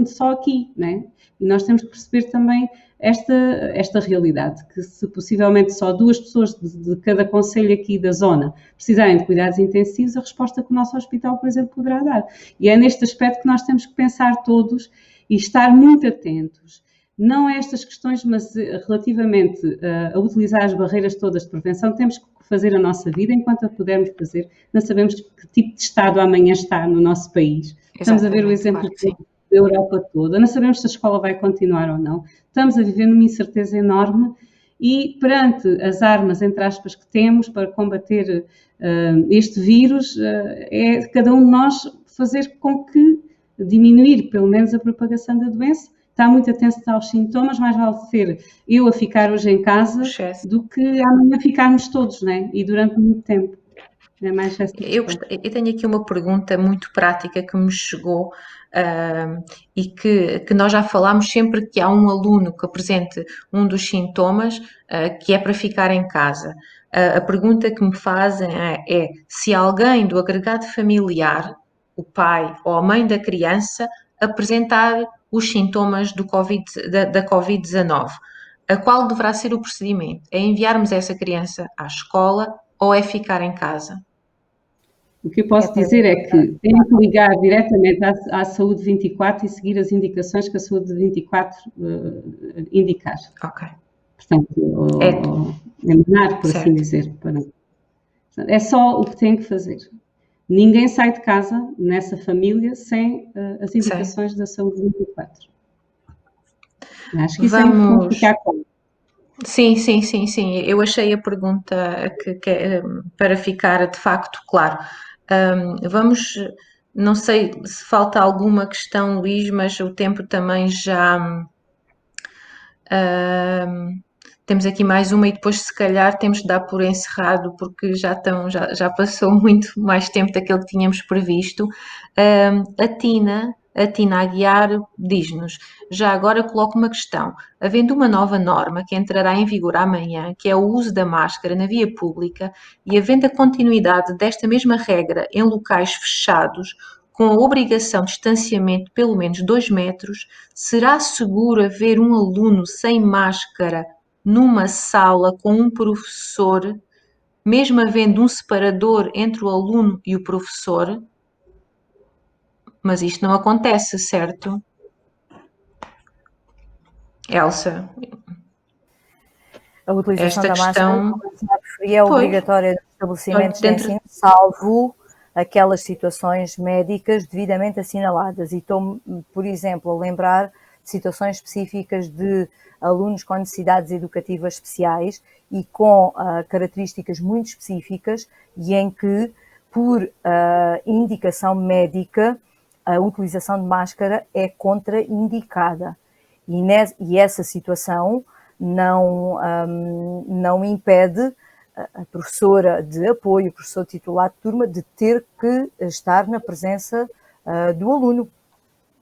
só aqui, né? E nós temos que perceber também esta realidade, que se possivelmente só 2 pessoas de cada concelho aqui da zona precisarem de cuidados intensivos, a resposta que o nosso hospital, por exemplo, poderá dar. E é neste aspecto que nós temos que pensar todos e estar muito atentos. Não a estas questões, mas relativamente a utilizar as barreiras todas de prevenção, temos que fazer a nossa vida enquanto a pudermos fazer. Não sabemos que tipo de Estado amanhã está no nosso país. Estamos a ver o exemplo da Europa toda. Não sabemos se a escola vai continuar ou não. Estamos a viver numa incerteza enorme e perante as armas, entre aspas, que temos para combater este vírus, é cada um de nós fazer com que diminuir pelo menos a propagação da doença. Está muito atento aos sintomas, mais vale ser eu a ficar hoje em casa do que amanhã ficarmos todos, né? E durante muito tempo. É mais essa eu tenho aqui uma pergunta muito prática que me chegou e que nós já falámos sempre que há um aluno que apresente um dos sintomas que é para ficar em casa. A pergunta que me fazem é se alguém do agregado familiar, o pai ou a mãe da criança, apresentar os sintomas da Covid-19. Qual deverá ser o procedimento? É enviarmos essa criança à escola ou é ficar em casa? O que eu posso dizer é que têm que ligar diretamente à Saúde 24 e seguir as indicações que a Saúde 24 indicar. Ok. Portanto, emanar, por assim Certo. dizer. É só o que têm que fazer. Ninguém sai de casa nessa família sem as indicações da Saúde 24. Acho que isso é importante ficar claro. Sim. Eu achei a pergunta para ficar de facto claro. Não sei se falta alguma questão, Luís, mas o tempo também já. Temos aqui mais uma e depois, se calhar, temos de dar por encerrado, porque já passou muito mais tempo daquele que tínhamos previsto. A Tina Aguiar diz-nos: já agora coloco uma questão. Havendo uma nova norma que entrará em vigor amanhã, que é o uso da máscara na via pública, e havendo a continuidade desta mesma regra em locais fechados, com a obrigação de distanciamento de pelo menos 2 metros, será seguro haver um aluno sem máscara numa sala com um professor, mesmo havendo um separador entre o aluno e o professor? Mas isto não acontece, certo? Elsa, A utilização esta da máscara, questão. como já referi, é obrigatória nos estabelecimentos de ensino, salvo aquelas situações médicas devidamente assinaladas. E estou, por exemplo, a lembrar de situações específicas de alunos com necessidades educativas especiais e com características muito específicas e em que, por indicação médica, a utilização de máscara é contraindicada. E essa situação não impede a professora de apoio, o professor titular de turma, de ter que estar na presença do aluno.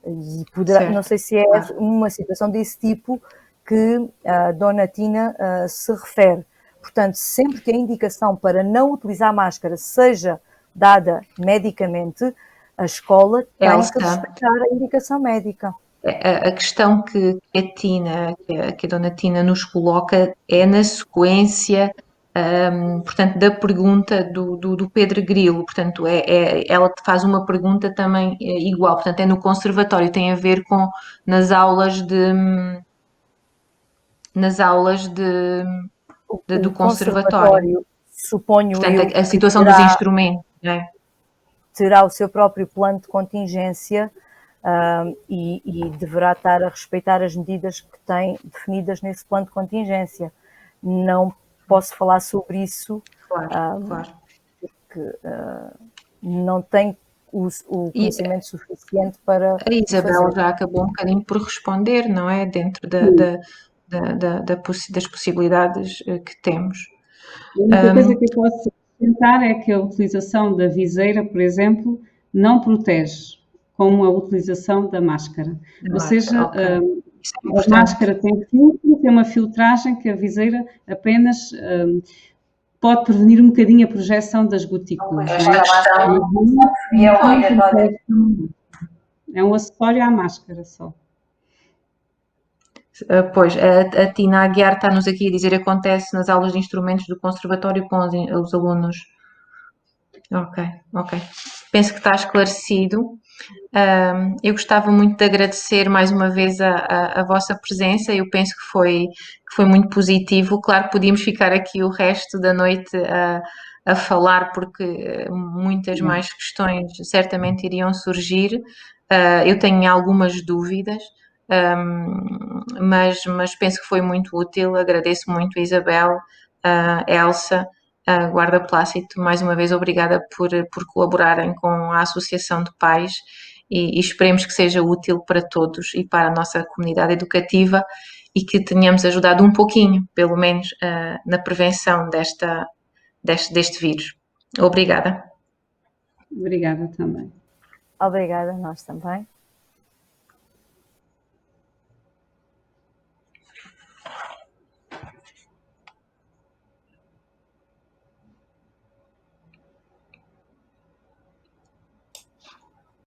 E poderá, não sei se é uma situação desse tipo que a Dona Tina se refere. Portanto, sempre que a indicação para não utilizar máscara seja dada medicamente, a escola tem que respeitar a indicação médica. A questão que a Dona Tina nos coloca é na sequência, portanto, da pergunta do Pedro Grilo. Portanto, ela faz uma pergunta também igual. Portanto, é no conservatório, tem a ver com nas aulas do conservatório. Suponho portanto, eu, a situação dos instrumentos, não é? Terá o seu próprio plano de contingência e deverá estar a respeitar as medidas que tem definidas nesse plano de contingência. Não posso falar sobre isso, claro. porque não tenho o conhecimento suficiente para a Isabel fazer. Já acabou um bocadinho por responder, não é? Dentro das possibilidades que temos. A única coisa que eu posso acrescentar é que a utilização da viseira, por exemplo, não protege, como a utilização da máscara. Ou seja, a máscara tem filtro, tem uma filtragem que a viseira apenas pode prevenir um bocadinho a projeção das gotículas. É um acessório à máscara só. Pois, a Tina Aguiar está-nos aqui a dizer que acontece nas aulas de instrumentos do conservatório com os alunos. Ok. Penso que está esclarecido. Eu gostava muito de agradecer mais uma vez a vossa presença. Eu penso que foi muito positivo. Claro que podíamos ficar aqui o resto da noite a falar, porque muitas mais questões certamente iriam surgir. Eu tenho algumas dúvidas. Mas penso que foi muito útil. Agradeço muito a Isabel, a Elsa, a Guarda Plácido, mais uma vez obrigada por colaborarem com a Associação de Pais e esperemos que seja útil para todos e para a nossa comunidade educativa e que tenhamos ajudado um pouquinho, pelo menos, na prevenção deste vírus. Obrigada. Obrigada também. Obrigada, nós também.